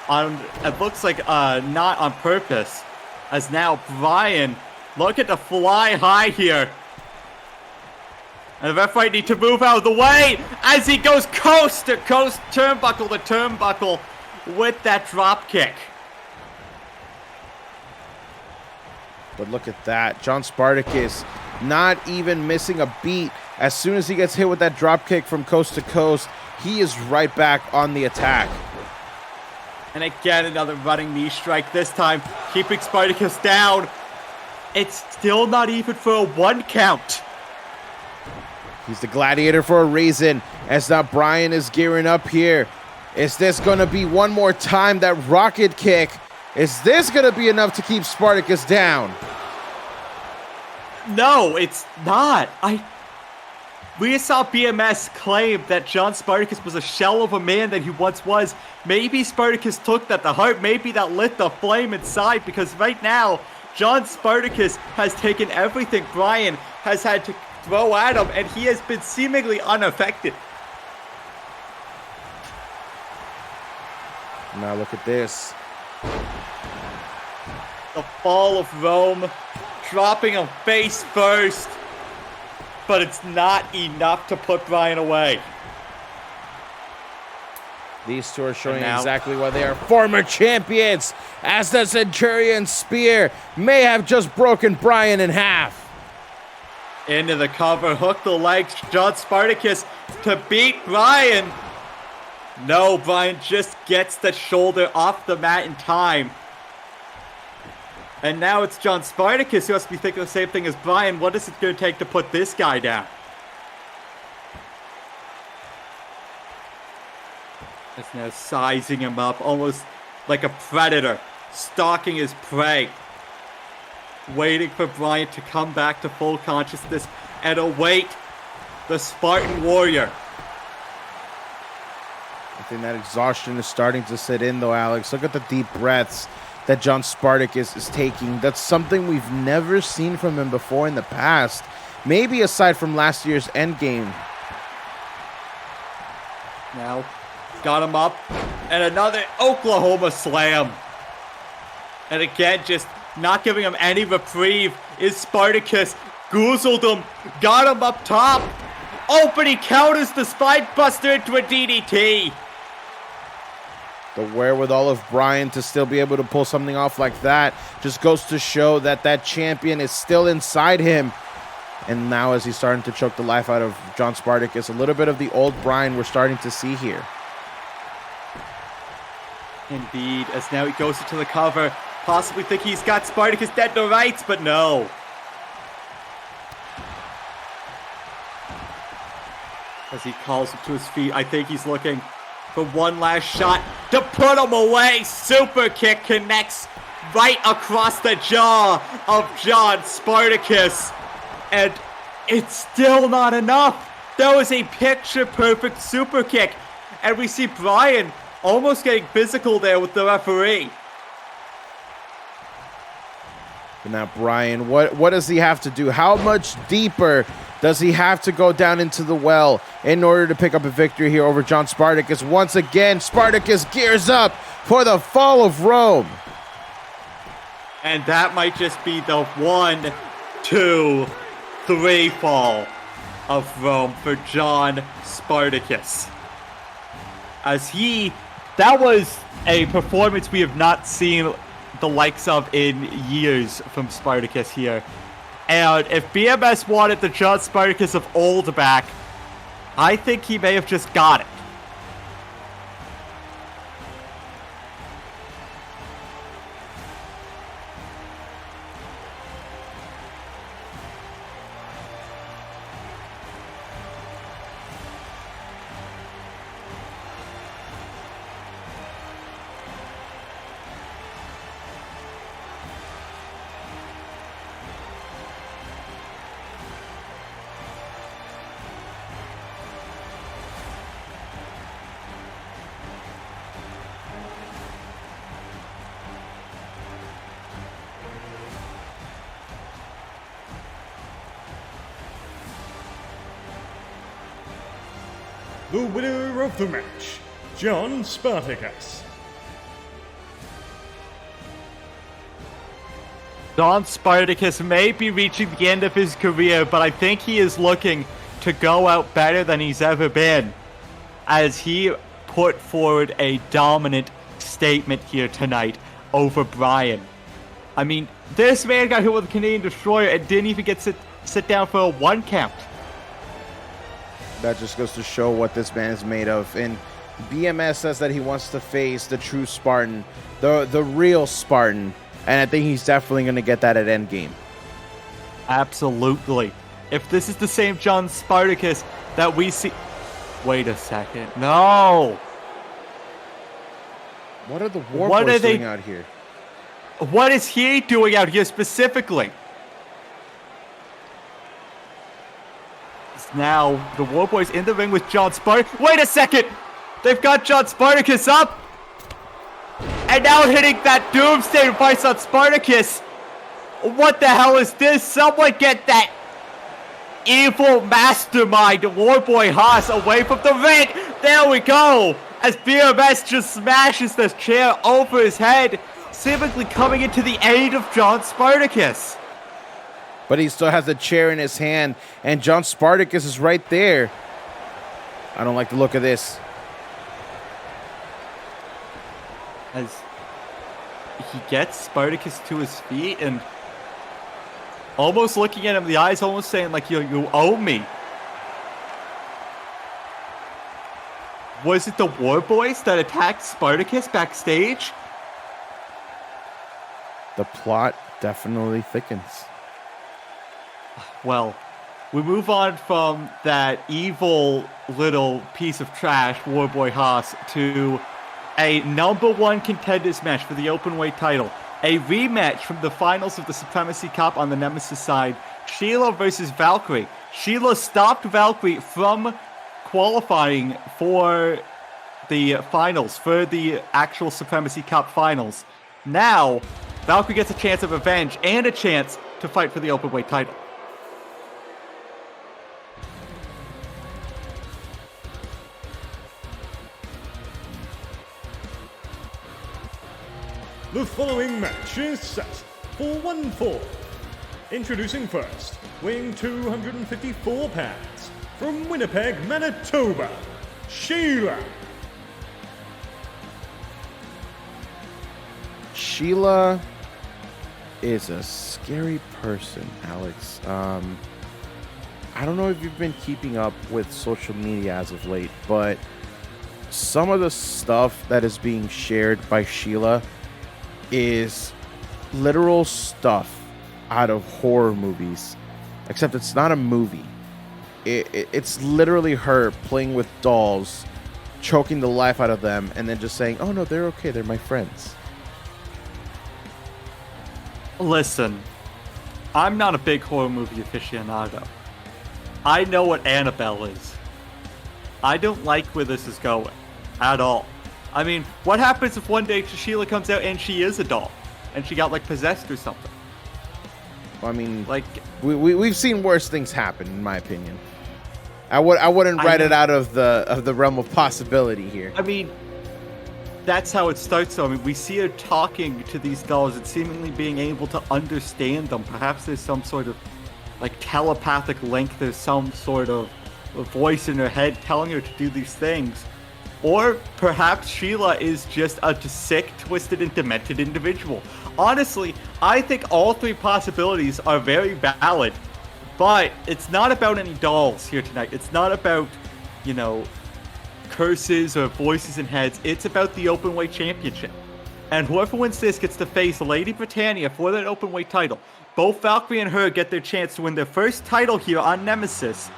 on, it looks like not on purpose. As now Brian, look at the fly high here. And the referee need to move out of the way as he goes coast to coast, turnbuckle to turnbuckle with that drop kick. But look at that. John Spartacus not even missing a beat. As soon as he gets hit with that drop kick from coast to coast, he is right back on the attack. And again, another running knee strike, this time keeping Spartacus down. It's still not even for a 1 count. He's the gladiator for a reason, as now Bryan is gearing up here. Is this going to be one more time, that rocket kick? Is this going to be enough to keep Spartacus down? No, it's not. We saw BMS claim that John Spartacus was a shell of a man that he once was. Maybe Spartacus took that to heart. Maybe that lit the flame inside, because right now, John Spartacus has taken everything Bryan has had to throw at him, and he has been seemingly unaffected. Now look at this. The fall of Rome, dropping him face first, but it's not enough to put Bryan away. These two are showing now, exactly why they are former champions, as the Centurion Spear may have just broken Bryan in half. Into the cover, hook the legs, John Spartacus to beat Bryan. No, Bryan just gets the shoulder off the mat in time. And now it's John Spartacus who has to be thinking the same thing as Bryan. What is it going to take to put this guy down? It's now sizing him up, almost like a predator, stalking his prey. Waiting for Bryan to come back to full consciousness and await the Spartan warrior. I think that exhaustion is starting to sit in, though, Alex. Look at the deep breaths that John Spartacus is taking. That's something we've never seen from him before in the past. Maybe aside from last year's endgame. Now, got him up, and another Oklahoma slam. And again, just not giving him any reprieve is Spartacus. Goozled him, got him up top. Opening counters the spine buster into a DDT. The wherewithal of Bryan to still be able to pull something off like that just goes to show that that champion is still inside him. And now as he's starting to choke the life out of John Spartacus, a little bit of the old Bryan we're starting to see here. Indeed, as now he goes into the cover. Possibly think he's got Spartacus dead to rights, but no. As he calls him to his feet, I think he's looking for one last shot to put him away. Super kick connects right across the jaw of John Spartacus. And it's still not enough. That was a picture-perfect super kick. And we see Bryan almost getting physical there with the referee. And now Bryan, what does he have to do? How much deeper does he have to go down into the well in order to pick up a victory here over John Spartacus? Once again, Spartacus gears up for the fall of Rome. And that might just be the 1, 2, 3 fall of Rome for John Spartacus. That was a performance we have not seen the likes of in years from Spartacus here. And if BMS wanted the John Spartacus of old back, I think he may have just got it. The winner of the match, John Spartacus. John Spartacus may be reaching the end of his career, but I think he is looking to go out better than he's ever been, as he put forward a dominant statement here tonight over Bryan. I mean, this man got hit with a Canadian Destroyer and didn't even get sit down for a 1 count. That just goes to show what this man is made of. And BMS says that he wants to face the true Spartan, the real Spartan. And I think he's definitely going to get that at Endgame. Absolutely. If this is the same John Spartacus that we see... Wait a second. No! What are the War Boys doing out here? What is he doing out here specifically? Now, the War Boys in the ring with John Spartacus. Wait a second! They've got John Spartacus up! And now hitting that Doomsday device on Spartacus! What the hell is this? Someone get that evil mastermind Warboy Haas away from the ring! There we go! As BMS just smashes this chair over his head, seemingly coming into the aid of John Spartacus. But he still has the chair in his hand, and John Spartacus is right there. I don't like the look of this. As he gets Spartacus to his feet and almost looking at him in the eyes, almost saying, like, you owe me. Was it the War Boys that attacked Spartacus backstage? The plot definitely thickens. Well, we move on from that evil little piece of trash, Warboy Haas, to a #1 contenders match for the openweight title. A rematch from the finals of the Supremacy Cup on the Nemesis side. Sheila versus Valkyrie. Sheila stopped Valkyrie from qualifying for the finals, for the actual Supremacy Cup finals. Now, Valkyrie gets a chance of revenge and a chance to fight for the openweight title. The following match is set for 1 fall. Introducing first, weighing 254 pounds, from Winnipeg, Manitoba, Sheila. Sheila is a scary person, Alex. I don't know if you've been keeping up with social media as of late, but some of the stuff that is being shared by Sheila is literal stuff out of horror movies, except it's not a movie. It's literally her playing with dolls, choking the life out of them, and then just saying, oh no, they're okay, they're my friends. Listen, I'm not a big horror movie aficionado. I know what Annabelle is. I don't like where this is going at all. I mean, what happens if one day Sheila comes out and she is a doll, and she got like possessed or something? I mean, like we've seen worse things happen, in my opinion. I wouldn't write it out of the realm of possibility here. I mean, that's how it starts. Though. I mean, we see her talking to these dolls and seemingly being able to understand them. Perhaps there's some sort of like telepathic link. There's some sort of a voice in her head telling her to do these things. Or perhaps Sheila is just a sick, twisted, and demented individual. Honestly, I think all three possibilities are very valid. But it's not about any dolls here tonight. It's not about, you know, curses or voices in heads. It's about the Openweight Championship. And whoever wins this gets to face Lady Britannia for that Openweight title. Both Valkyrie and her get their chance to win their first title here on Nemesis.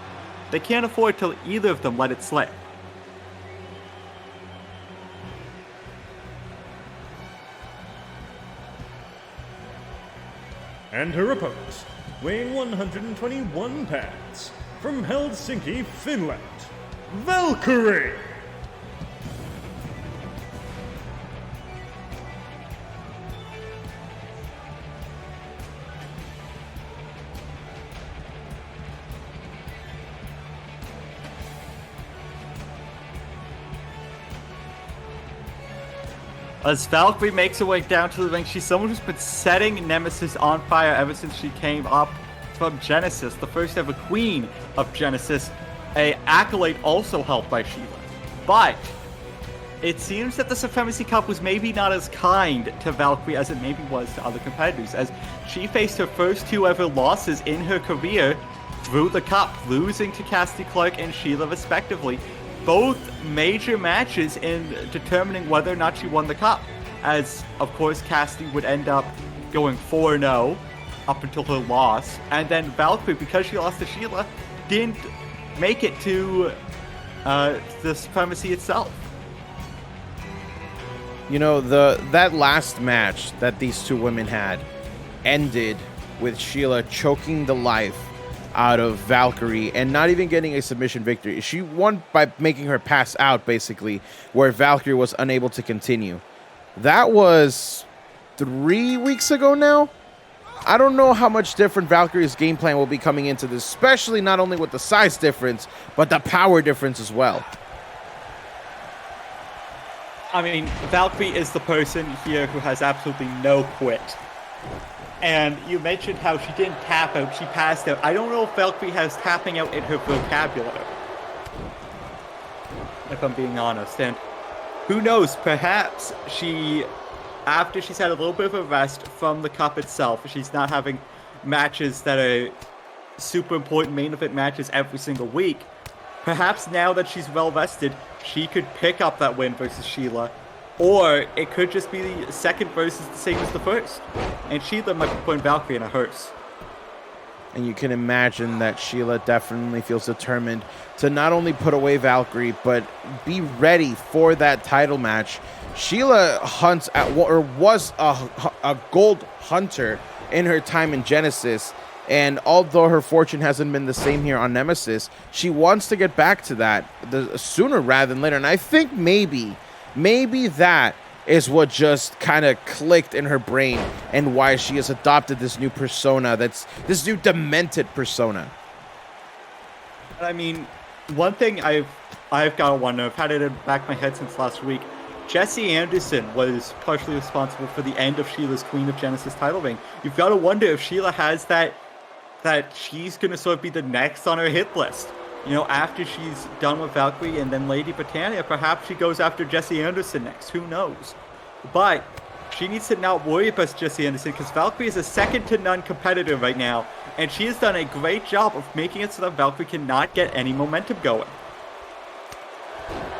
They can't afford to either of them let it slip. And her opponent, weighing 121 pounds, from Helsinki, Finland, Valkyrie. As Valkyrie makes her way down to the ring, she's someone who's been setting Nemesis on fire ever since she came up from Genesis, the first ever queen of Genesis, a accolade also held by Sheila. But it seems that the Supremacy Cup was maybe not as kind to Valkyrie as it maybe was to other competitors, as she faced her first two ever losses in her career through the Cup, losing to Cassidy Clark and Sheila respectively. Both major matches in determining whether or not she won the Cup, as of course Cassidy would end up going 4-0 up until her loss. And then Valkyrie, because she lost to Sheila, didn't make it to the Supremacy itself. You know, that last match that these two women had ended with Sheila choking the life out of Valkyrie and not even getting a submission victory. She won by making her pass out, basically, where Valkyrie was unable to continue. That was 3 weeks ago now. I don't know how much different Valkyrie's game plan will be coming into this, especially not only with the size difference, but the power difference as well. I mean, Valkyrie is the person here who has absolutely no quit. And you mentioned how she didn't tap out, she passed out. I don't know if Valkyrie has tapping out in her vocabulary, if I'm being honest. And who knows, perhaps she, after she's had a little bit of a rest from the cup itself, she's not having matches that are super important main event matches every single week. Perhaps now that she's well rested, she could pick up that win versus Sheila. Or it could just be the second versus the same as the first. And Sheila might be putting Valkyrie in a hearse. And you can imagine that Sheila definitely feels determined to not only put away Valkyrie, but be ready for that title match. Sheila hunts at, or was a gold hunter in her time in Genesis. And although her fortune hasn't been the same here on Nemesis, she wants to get back to that sooner rather than later. And I think maybe that is what just kind of clicked in her brain and why she has adopted this new persona, that's this new demented persona. I mean, one thing I've got to wonder, I've had it in the back of my head since last week. Jesse Anderson was partially responsible for the end of Sheila's Queen of Genesis title reign. You've got to wonder if Sheila has that she's going to sort of be the next on her hit list. You know, after she's done with Valkyrie and then Lady Britannia, perhaps she goes after Jesse Anderson next. Who knows? But she needs to not worry about Jesse Anderson because Valkyrie is a second-to-none competitor right now, and she has done a great job of making it so that Valkyrie cannot get any momentum going.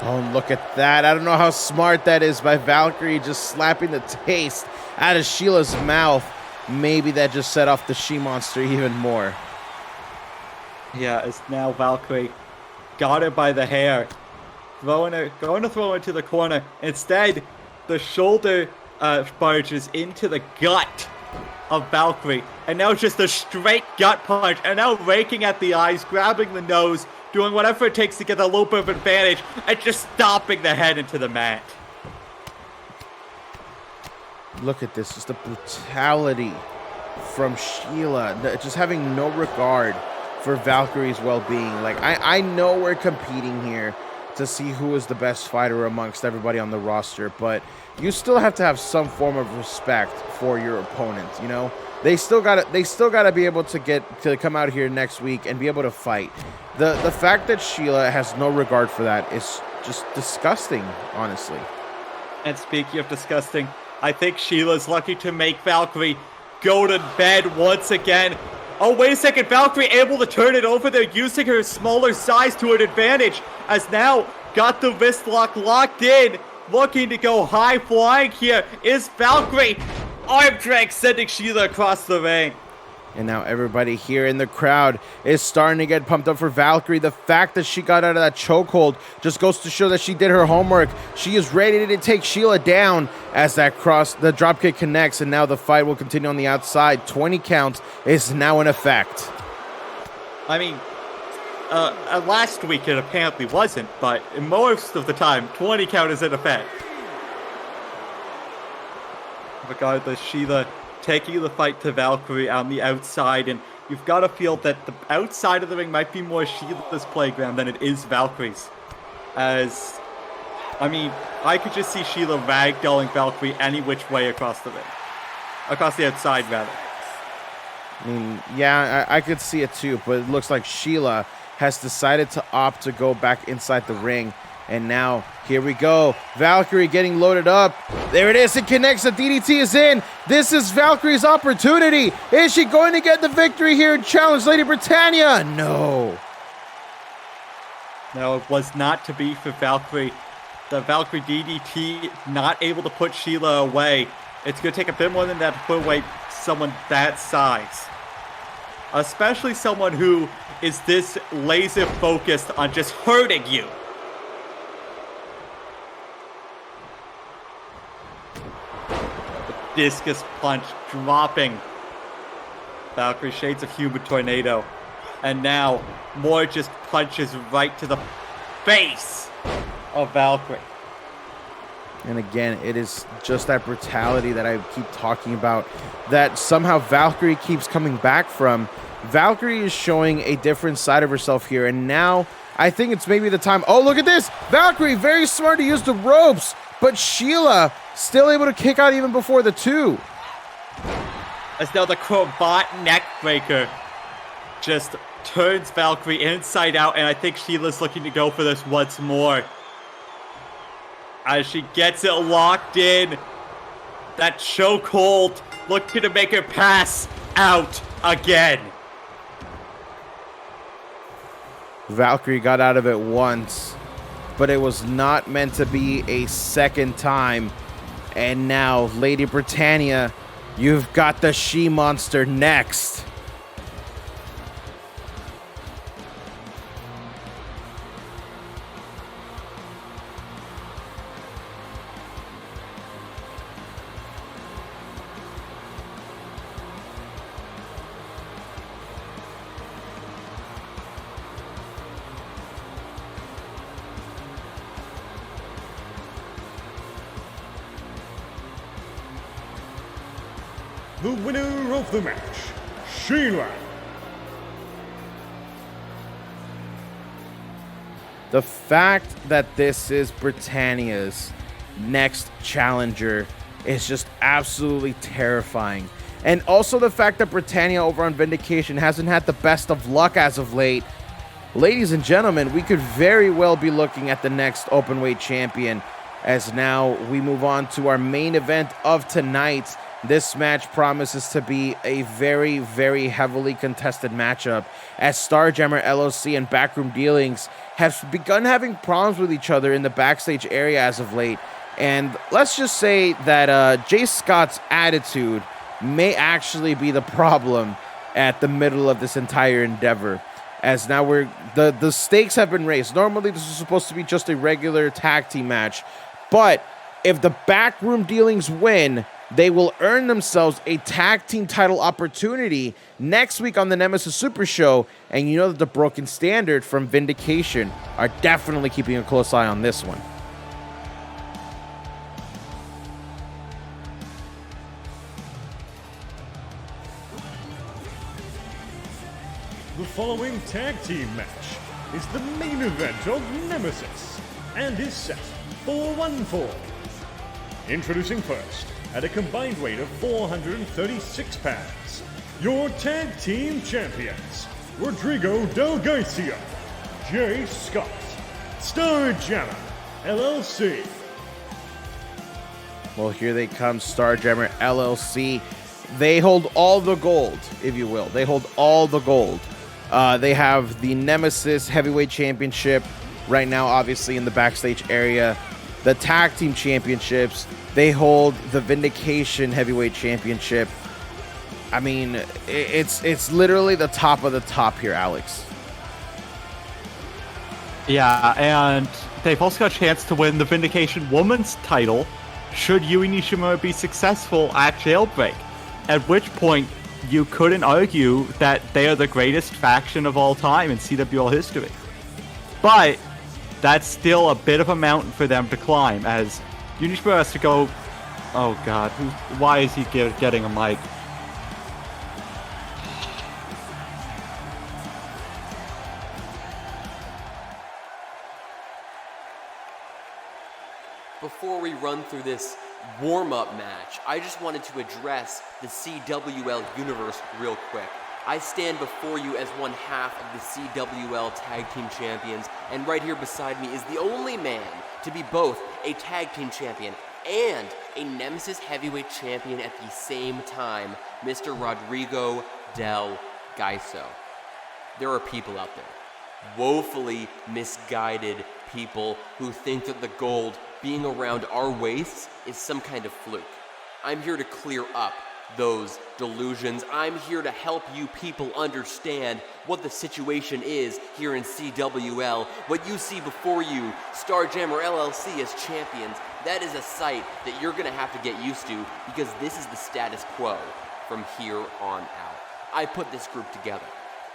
Oh, look at that. I don't know how smart that is by Valkyrie, just slapping the taste out of Sheila's mouth. Maybe that just set off the she-monster even more. Yeah, it's now Valkyrie got her by the hair, going to throw her into the corner. Instead, the shoulder barges into the gut of Valkyrie, and now it's just a straight gut punch, and now raking at the eyes, grabbing the nose, doing whatever it takes to get a little bit of advantage, and just stomping the head into the mat. Look at this, just the brutality from Sheila, just having no regard for Valkyrie's well-being. Like, I know we're competing here to see who is the best fighter amongst everybody on the roster, but you still have to have some form of respect for your opponent, you know? They still gotta be able to come out here next week and be able to fight. The fact that Sheila has no regard for that is just disgusting, honestly. And speaking of disgusting, I think Sheila's lucky to make Valkyrie go to bed once again. Oh, wait a second. Valkyrie able to turn it over there, using her smaller size to her advantage, as now got the wrist lock locked in, looking to go high flying here is Valkyrie. Arm drag sending Sheila across the ring. And now everybody here in the crowd is starting to get pumped up for Valkyrie. The fact that she got out of that chokehold just goes to show that she did her homework. She is ready to take Sheila down as the dropkick connects, and now the fight will continue on the outside. 20 count is now in effect. I mean, last week it apparently wasn't, but most of the time, 20 count is in effect. Regardless, Sheila taking the fight to Valkyrie on the outside, and you've got to feel that the outside of the ring might be more Sheila's playground than it is Valkyrie's. As, I mean, I could just see Sheila ragdolling Valkyrie any which way across the ring. Across the outside, rather. I mean, yeah, I could see it too, but it looks like Sheila has decided to opt to go back inside the ring. And now, here we go. Valkyrie getting loaded up. There it is. It connects. The DDT is in. This is Valkyrie's opportunity. Is she going to get the victory here and challenge Lady Britannia? No. No, it was not to be for Valkyrie. The Valkyrie DDT not able to put Sheila away. It's going to take a bit more than that to put away someone that size. Especially someone who is this laser focused on just hurting you. Discus punch dropping. Valkyrie shades of human tornado. And now, more just punches right to the face of Valkyrie. And again, it is just that brutality that I keep talking about that somehow Valkyrie keeps coming back from. Valkyrie is showing a different side of herself here, and now I think it's maybe the time. Oh, look at this! Valkyrie, very smart to use the ropes, but Sheila still able to kick out even before the 2. As now the Crobot neckbreaker just turns Valkyrie inside out, and I think Sheila's looking to go for this once more. As she gets it locked in, that chokehold looking to make her pass out again. Valkyrie got out of it once, but it was not meant to be a second time. And now, Lady Britannia, you've got the she-monster next. The winner of the match, Sheila. The fact that this is Britannia's next challenger is just absolutely terrifying. And also the fact that Britannia over on Vindication hasn't had the best of luck as of late. Ladies and gentlemen, we could very well be looking at the next openweight champion, as now we move on to our main event of tonight. This match promises to be a very, very heavily contested matchup, as Starjammer LLC and Backroom Dealings have begun having problems with each other in the backstage area as of late. And let's just say that Jay Scott's attitude may actually be the problem at the middle of this entire endeavor, as now the stakes have been raised. Normally this is supposed to be just a regular tag team match, but if the Backroom Dealings win, they will earn themselves a tag team title opportunity next week on the Nemesis Super Show. And you know that the Broken Standard from Vindication are definitely keeping a close eye on this one. The following tag team match is the main event of Nemesis and is set for 1 fall. Introducing first, at a combined weight of 436 pounds, your tag team champions, Rodrigo Del Garcia, Jay Scott, Starjammer LLC. Well, here they come, Starjammer LLC. They hold all the gold, if you will. They hold all the gold. They have the Nemesis Heavyweight Championship right now, obviously, in the backstage area. The Tag Team Championships. They hold the Vindication Heavyweight Championship. I mean, it's literally the top of the top here, Alex. Yeah, and they've also got a chance to win the Vindication Women's title should Yui Nishimura be successful at Jailbreak. At which point, you couldn't argue that they are the greatest faction of all time in CWL history. But that's still a bit of a mountain for them to climb, as Unishimura has to go... Oh god, why is he getting a mic? Before we run through this warm-up match, I just wanted to address the CWLUniverse real quick. I stand before you as one half of the CWL Tag Team Champions, and right here beside me is the only man to be both a Tag Team Champion and a Nemesis Heavyweight Champion at the same time, Mr. Rodrigo Del Garcia. There are people out there, woefully misguided people, who think that the gold being around our waists is some kind of fluke. I'm here to clear up those delusions. I'm here to help you people understand what the situation is here in CWL. What you see before you, Starjammer LLC as champions, that is a sight that you're going to have to get used to because this is the status quo from here on out. I put this group together.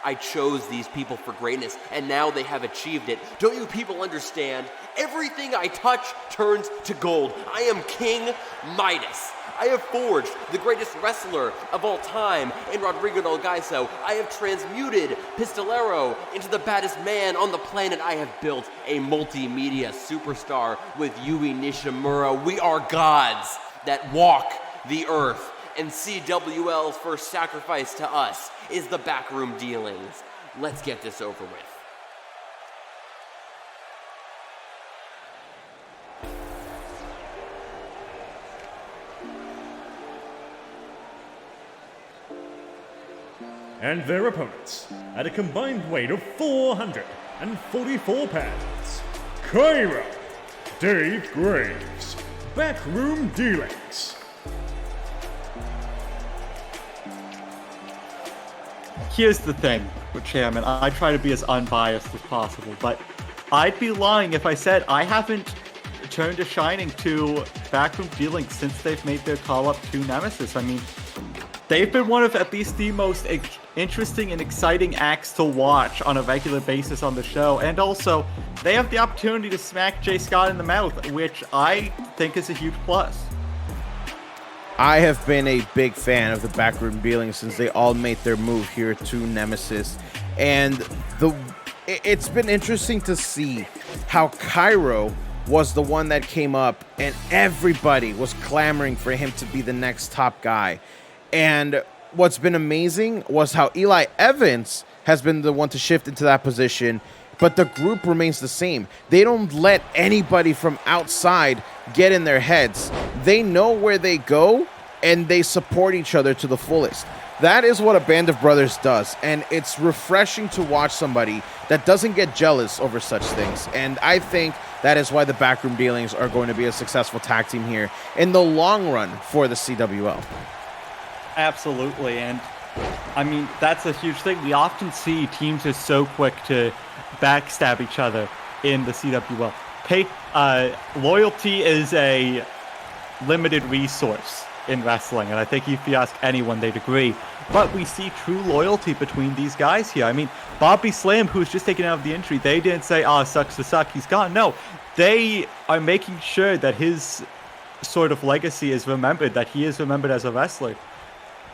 I chose these people for greatness, and now they have achieved it. Don't you people understand? Everything I touch turns to gold. I am King Midas. I have forged the greatest wrestler of all time in Rodrigo Delgaiso. I have transmuted Pistolero into the baddest man on the planet. I have built a multimedia superstar with Yui Nishimura. We are gods that walk the earth. And CWL's first sacrifice to us is the backroom dealings. Let's get this over with. And their opponents, at a combined weight of 444 pounds, Cairo, Dave Graves, Backroom Dealings. Here's the thing, Chairman. I try to be as unbiased as possible, but I'd be lying if I said I haven't turned a shining to Backroom Dealings since they've made their call up to Nemesis. I mean, they've been one of at least the most interesting and exciting acts to watch on a regular basis on the show, and also they have the opportunity to smack Jay Scott in the mouth, which I think is a huge plus. I have been a big fan of the Backroom Dealings since they all made their move here to Nemesis, and it's been interesting to see how Cairo was the one that came up and everybody was clamoring for him to be the next top guy. And what's been amazing was how Eli Evans has been the one to shift into that position, but the group remains the same. They don't let anybody from outside get in their heads. They know where they go, and they support each other to the fullest. That is what a band of brothers does, and it's refreshing to watch somebody that doesn't get jealous over such things. And I think that is why the Backroom Dealings are going to be a successful tag team here in the long run for the CWL. Absolutely, and I mean, that's a huge thing. We often see teams are so quick to backstab each other in the CWL. Loyalty is a limited resource in wrestling, and I think if you ask anyone, they'd agree. But we see true loyalty between these guys here. I mean, Bobby Slam, who's just taken out of the injury, they didn't say, sucks to suck, he's gone. No, they are making sure that his sort of legacy is remembered, that he is remembered as a wrestler.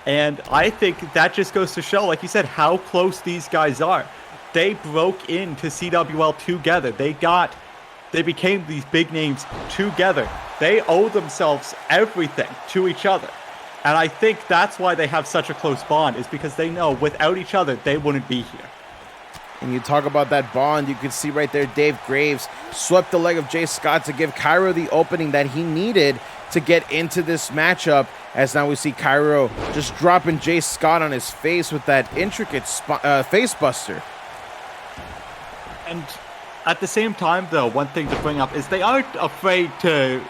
And I think that just goes to show, like you said, how close these guys are. They broke into CWL together. They became these big names together. They owe themselves everything to each other. And I think that's why they have such a close bond, is because they know without each other, they wouldn't be here. And you talk about that bond, you can see right there, Dave Graves swept the leg of Jay Scott to give Cairo the opening that he needed to get into this matchup, as now we see Cairo just dropping Jay Scott on his face with that intricate face buster. And at the same time, though, one thing to bring up is they aren't afraid to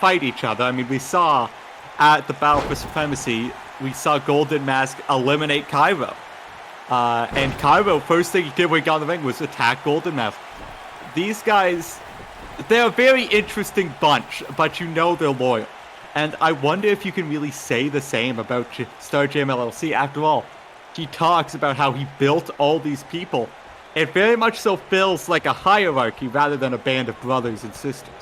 fight each other. I mean, we saw at the Battle for Supremacy, we saw Golden Mask eliminate Cairo. And Cairo, first thing he did when he got in the ring was attack Golden Mask. These guys, they're a very interesting bunch, but you know they're loyal. And I wonder if you can really say the same about Starjam LLC. After all, he talks about how he built all these people. It very much so feels like a hierarchy rather than a band of brothers and sisters.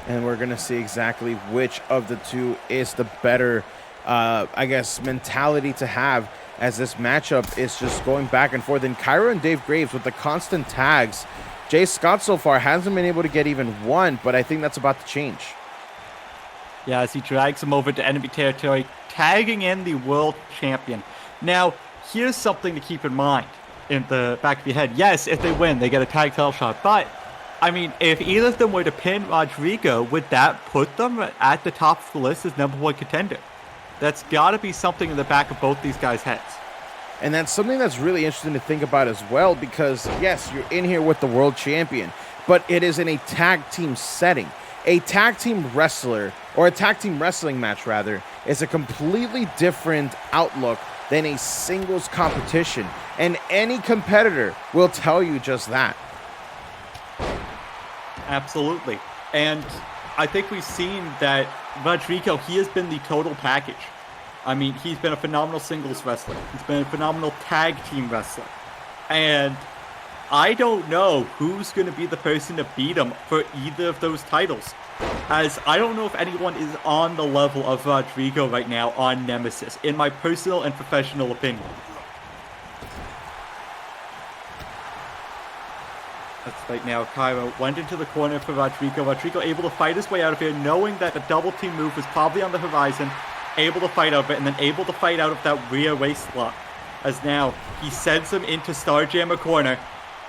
And we're going to see exactly which of the two is the better, mentality to have, as this matchup is just going back and forth. And Cairo and Dave Graves with the constant tags. Jay Scott so far hasn't been able to get even one, but I think that's about to change. Yeah, as he drags him over to enemy territory, tagging in the world champion. Now, here's something to keep in mind in the back of your head. Yes, if they win, they get a tag title shot. But, I mean, if either of them were to pin Rodrigo, would that put them at the top of the list as number one contender? That's got to be something in the back of both these guys' heads. And that's something that's really interesting to think about as well, because, yes, you're in here with the world champion, but it is in a tag team setting. A tag team wrestler or a tag team wrestling match rather, is a completely different outlook than a singles competition. And any competitor will tell you just that. Absolutely. And I think we've seen that Rodrigo, he has been the total package. I mean, he's been a phenomenal singles wrestler. He's been a phenomenal tag team wrestler. And I don't know who's going to be the person to beat him for either of those titles, as I don't know if anyone is on the level of Rodrigo right now on Nemesis, in my personal and professional opinion. That's right now. Cairo went into the corner for Rodrigo. Rodrigo able to fight his way out of here, knowing that a double team move was probably on the horizon. Able to fight out of it, and then able to fight out of that rear waist lock. As now, he sends him into Starjammer corner,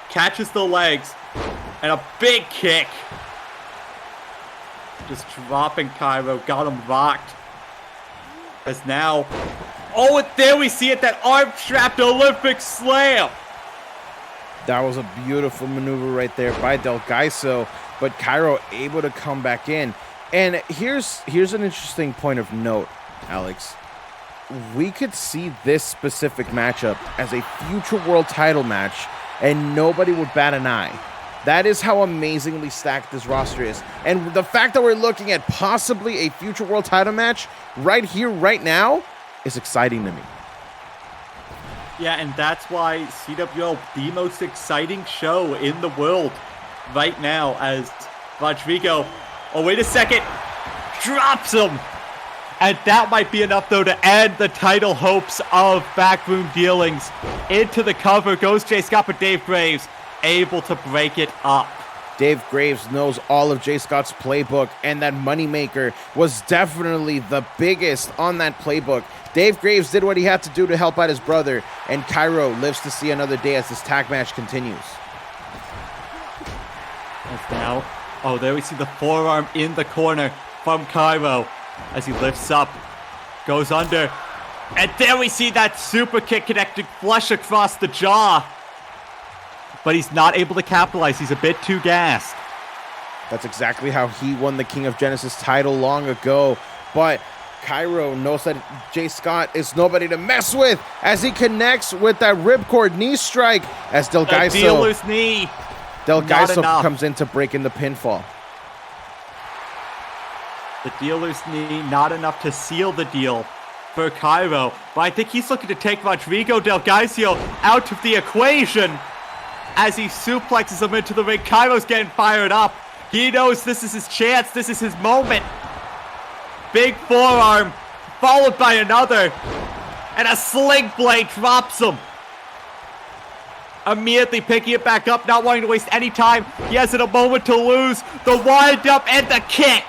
catches the legs, and a big kick. Just dropping Cairo, got him rocked. As now, oh, and there we see it, that arm-trapped Olympic slam. That was a beautiful maneuver right there by Del Gaiso, but Cairo able to come back in. And here's an interesting point of note, Alex. We could see this specific matchup as a future world title match, and nobody would bat an eye. That is how amazingly stacked this roster is. And the fact that we're looking at possibly a future world title match right here, right now, is exciting to me. Yeah, and that's why CWL, the most exciting show in the world right now, as Rodrigo, oh wait a second, drops him. And that might be enough, though, to end the title hopes of Backroom Dealings. Into the cover goes Jay Scott, but Dave Graves able to break it up. Dave Graves knows all of Jay Scott's playbook, and that Moneymaker was definitely the biggest on that playbook. Dave Graves did what he had to do to help out his brother, and Cairo lives to see another day as this tag match continues. As now, oh, there we see the forearm in the corner from Cairo as he lifts up, goes under, and there we see that super kick connected flush across the jaw. But he's not able to capitalize. He's a bit too gassed. That's exactly how he won the King of Genesis title long ago. But Cairo knows that Jay Scott is nobody to mess with as he connects with that ripcord knee strike as Del Gaiso. The dealer's knee. Del Gaiso comes in to break in the pinfall. The dealer's knee, not enough to seal the deal for Cairo. But I think he's looking to take Rodrigo Del Gaiso out of the equation. As he suplexes him into the ring, Cairo's getting fired up. He knows this is his chance. This is his moment. Big forearm, followed by another. And a sling blade drops him. Immediately picking it back up, not wanting to waste any time. He has a moment to lose. The wind up and the kick.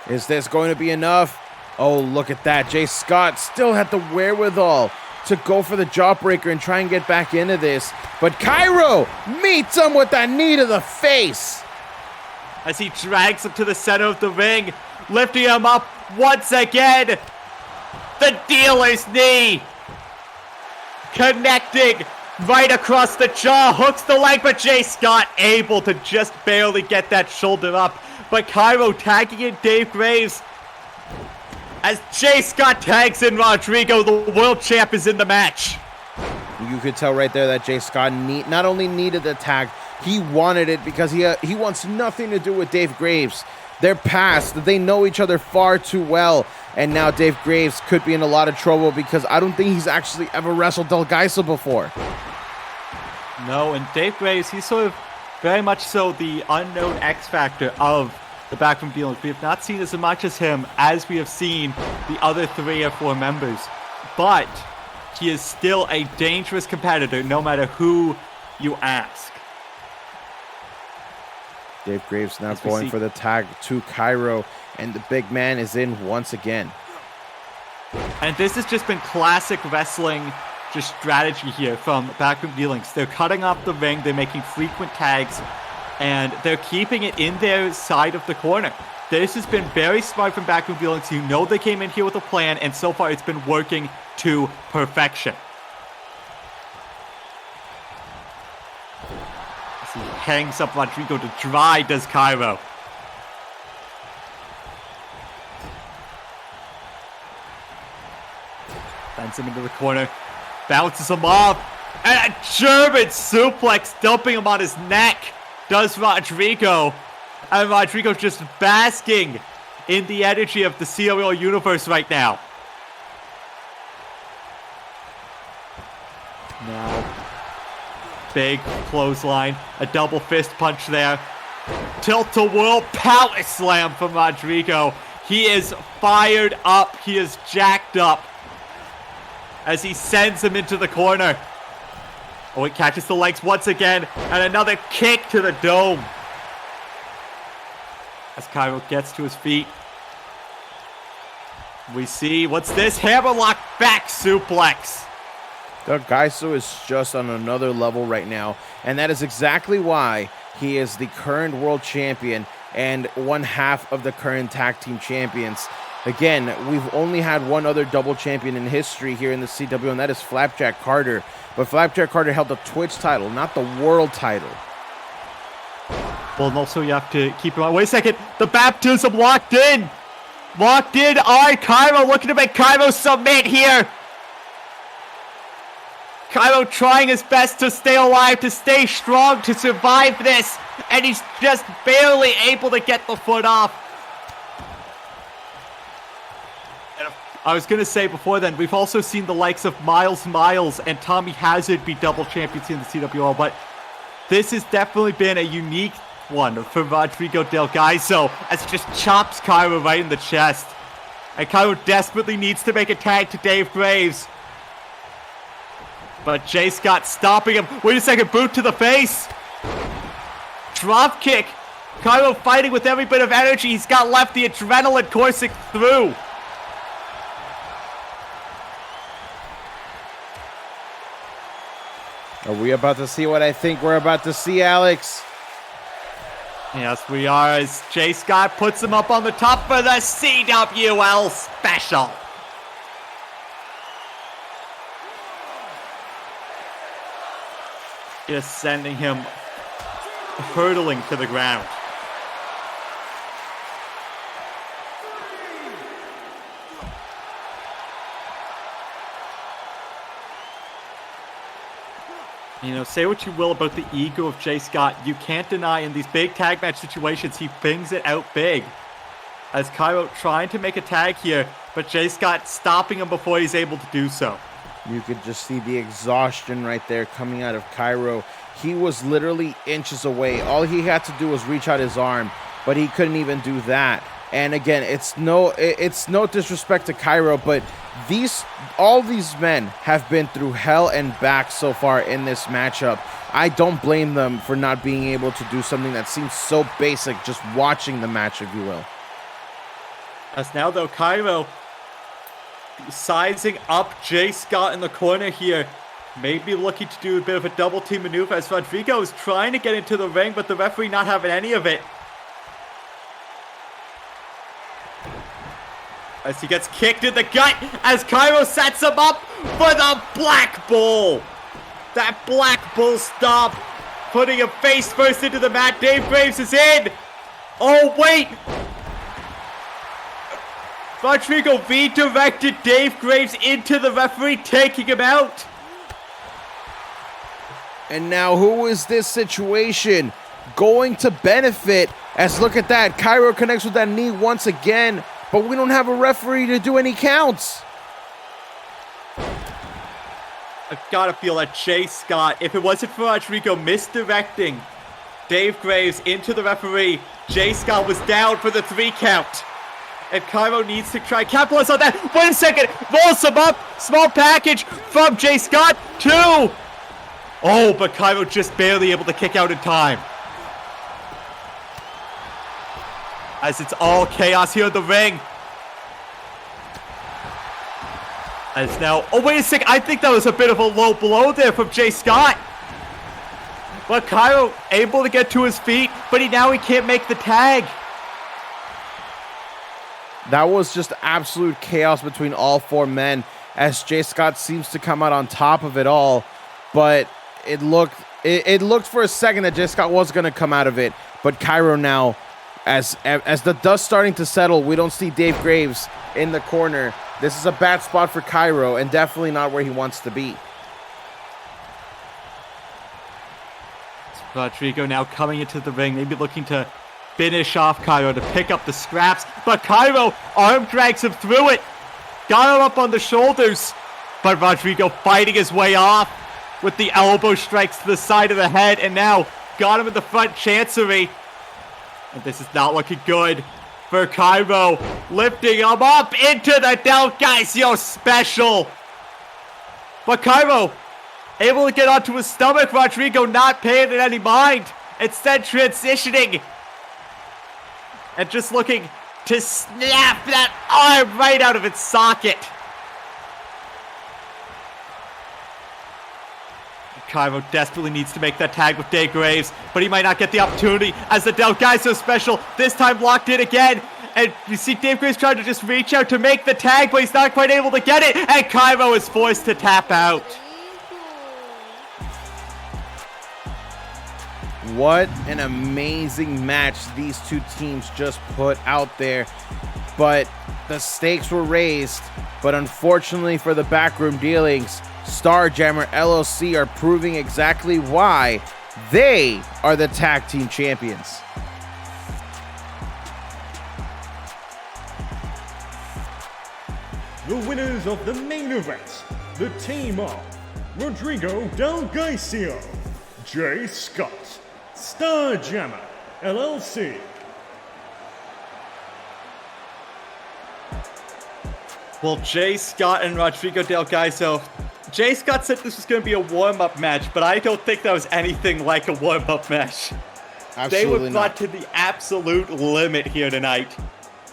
Is this going to be enough? Oh, look at that. Jay Scott still had the wherewithal to go for the jawbreaker and try and get back into this. But Cairo meets him with that knee to the face. As he drags him to the center of the ring, lifting him up once again. The dealer's knee. Connecting right across the jaw, hooks the leg, but Jay Scott able to just barely get that shoulder up. But Cairo tagging in Dave Graves. As Jay Scott tags in Rodrigo, the world champ is in the match. You could tell right there that Jay Scott not only needed the tag, he wanted it because he wants nothing to do with Dave Graves. They're past. They know each other far too well. And now Dave Graves could be in a lot of trouble because I don't think he's actually ever wrestled Del Gaiso before. No, and Dave Graves, he's sort of very much so the unknown X factor of the Backroom Dealings. We have not seen as much as him as we have seen the other 3 or 4 members. But he is still a dangerous competitor no matter who you ask. Dave Graves now going for the tag to Cairo, and the big man is in once again. And this has just been classic wrestling just strategy here from Backroom Dealings. They're cutting off the ring, they're making frequent tags, and they're keeping it in their side of the corner. This has been very smart from Backroom Dealings. You know they came in here with a plan, and so far it's been working to perfection. As he hangs up Rodrigo to dry, does Cairo. sends him into the corner, bounces him off, and a German suplex dumping him on his neck does Rodrigo. And Rodrigo's just basking in the energy of the CWLUniverse right now. Now, big clothesline, a double fist punch there. Tilt-a-whirl power slam from Rodrigo. He is fired up. He is jacked up as he sends him into the corner. Oh, it catches the legs once again, and another kick to the dome. As Cairo gets to his feet, we see, what's this? Hammerlock back suplex. The Gaiso is just on another level right now, and that is exactly why he is the current world champion and one half of the current tag team champions. Again, we've only had one other double champion in history here in the CW, and that is Flapjack Carter. But Flapjack Carter held the Twitch title, not the world title. Well, and also you have to keep in mind, wait a second, the baptism locked in. Locked in. All right, Cairo looking to make Cairo submit here. Cairo trying his best to stay alive, to stay strong, to survive this. And he's just barely able to get the foot off. And I was going to say before then, we've also seen the likes of Miles and Tommy Hazard be double champions in the CWL, but this has definitely been a unique one for Rodrigo Del Gaiso, as it just chops Cairo right in the chest. And Cairo desperately needs to make a tag to Dave Graves. But Jay Scott stopping him. Wait a second, boot to the face. Drop kick. Cairo fighting with every bit of energy he's got left, the adrenaline coursing through. Are we about to see what I think we're about to see, Alex? Yes, we are, as Jay Scott puts him up on the top for the CWL special. Just sending him hurtling to the ground. You know, say what you will about the ego of Jay Scott, you can't deny in these big tag match situations, he brings it out big. As Cairo trying to make a tag here, but Jay Scott stopping him before he's able to do so. You could just see the exhaustion right there coming out of Cairo. He was literally inches away. All he had to do was reach out his arm, but he couldn't even do that. And again, it's no disrespect to Cairo, but all these men have been through hell and back so far in this matchup. I don't blame them for not being able to do something that seems so basic, just watching the match, if you will. As now, though, Cairo sizing up Jay Scott in the corner here. Maybe looking to do a bit of a double team maneuver as Rodrigo is trying to get into the ring, but the referee not having any of it. As he gets kicked in the gut, as Cairo sets him up for the Black Bull. That Black Bull stomp, putting him face first into the mat. Dave Graves is in. Oh, wait. Rodrigo redirected Dave Graves into the referee, taking him out. And now who is this situation going to benefit? As look at that, Cairo connects with that knee once again, but we don't have a referee to do any counts. I've got to feel that Jay Scott, if it wasn't for Rodrigo misdirecting Dave Graves into the referee, Jay Scott was down for the 3 count. And Cairo needs to try capitalize on that. Wait a second, rolls him up, small package from Jay Scott, 2. Oh, but Cairo just barely able to kick out in time. As it's all chaos here in the ring. As now, oh wait a second, I think that was a bit of a low blow there from Jay Scott. But Cairo able to get to his feet, but he can't make the tag. That was just absolute chaos between all 4 men, as Jay Scott seems to come out on top of it all. But it looked for a second that Jay Scott was going to come out of it. But Cairo now, as the dust starting to settle, we don't see Dave Graves in the corner. This is a bad spot for Cairo and definitely not where he wants to be. Rodrigo now coming into the ring, maybe looking to finish off Cairo to pick up the scraps, but Cairo arm drags him through it. Got him up on the shoulders, but Rodrigo fighting his way off with the elbow strikes to the side of the head, and now got him in the front chancery. And this is not looking good for Cairo, lifting him up into the Del Gaisio special. But Cairo able to get onto his stomach, Rodrigo not paying it any mind, instead transitioning and just looking to snap that arm right out of its socket. Cairo desperately needs to make that tag with Dave Graves, but he might not get the opportunity as the Del Gaisio special this time locked in again. And you see Dave Graves trying to just reach out to make the tag, but he's not quite able to get it, and Cairo is forced to tap out. What an amazing match these two teams just put out there. But the stakes were raised. But unfortunately for the backroom dealings, Starjammer LLC are proving exactly why they are the tag team champions. The winners of the main event, the team of Rodrigo Del Gaisio, Jay Scott, Starjammer LLC. Well, Jay Scott and Rodrigo Del Gaisio. Jay Scott said this was going to be a warm-up match, but I don't think that was anything like a warm-up match. They were brought to the absolute limit here tonight.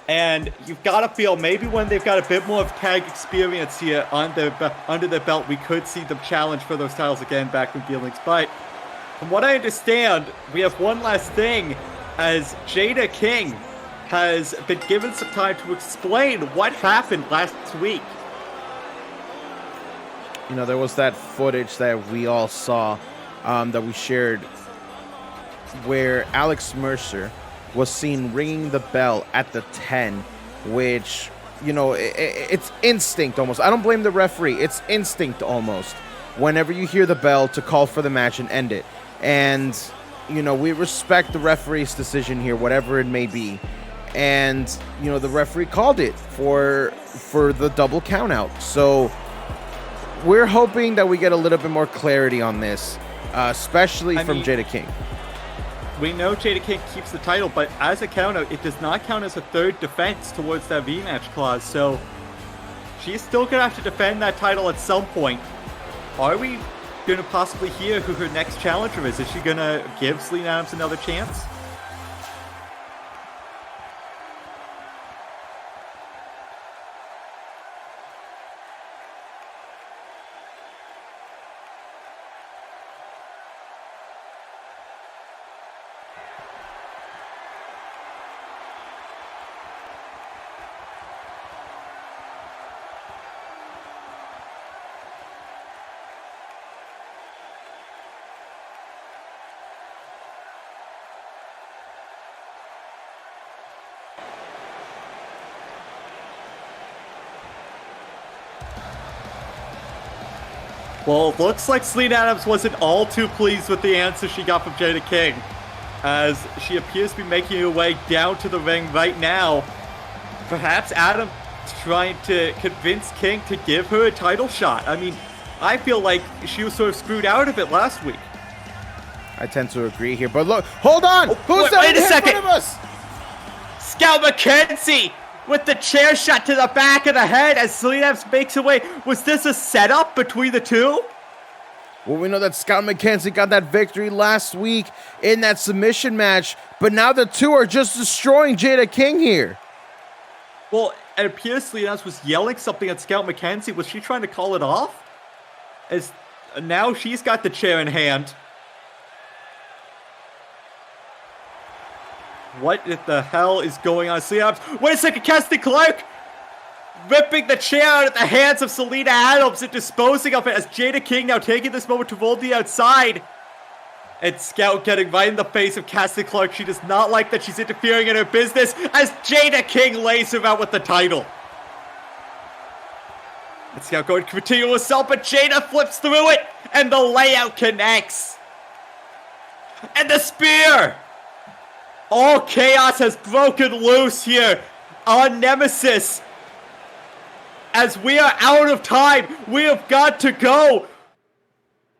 And you've got to feel maybe when they've got a bit more of tag experience here under their belt, we could see them challenge for those titles again back in dealings. But from what I understand, we have one last thing, as Jada King has been given some time to explain what happened last week. You know, there was that footage that we all saw, that we shared, where Alex Mercer was seen ringing the bell at the 10, which, you know, it's instinct almost. I don't blame the referee. It's instinct almost. Whenever you hear the bell, to call for the match and end it. And, you know, we respect the referee's decision here, whatever it may be. And, you know, the referee called it for the double count out. So we're hoping that we get a little bit more clarity on this, especially from Jada King. We know Jada King keeps the title, but as a count-out, it does not count as a third defense towards that V-match clause, so she's still going to have to defend that title at some point. Are we going to possibly hear who her next challenger is? Is she going to give Selena Adams another chance? Well, it looks like Selena Adams wasn't all too pleased with the answer she got from Jada King, as she appears to be making her way down to the ring right now. Perhaps Adams trying to convince King to give her a title shot. I mean, I feel like she was sort of screwed out of it last week. I tend to agree here, but look, hold on! Who's that wait a in second. front of us? Scout McKenzie with the chair shot to the back of the head as Selena Adams makes her way. Was this a setup between the two? Well, we know that Scout McKenzie got that victory last week in that submission match, but now the two are just destroying Jada King here. Well, it appears Selena Adams was yelling something at Scout McKenzie. Was she trying to call it off? As now she's got the chair in hand. What the hell is going on? Selena Adams. Wait a second, Cassidy Clark ripping the chair out of the hands of Selena Adams and disposing of it as Jada King now taking this moment to roll the outside. And Scout getting right in the face of Cassidy Clark. She does not like that she's interfering in her business as Jada King lays her out with the title. It's now going to continue with assault, but Jaina flips through it, and the layout connects. And the spear! All chaos has broken loose here on Nemesis. As we are out of time, we have got to go.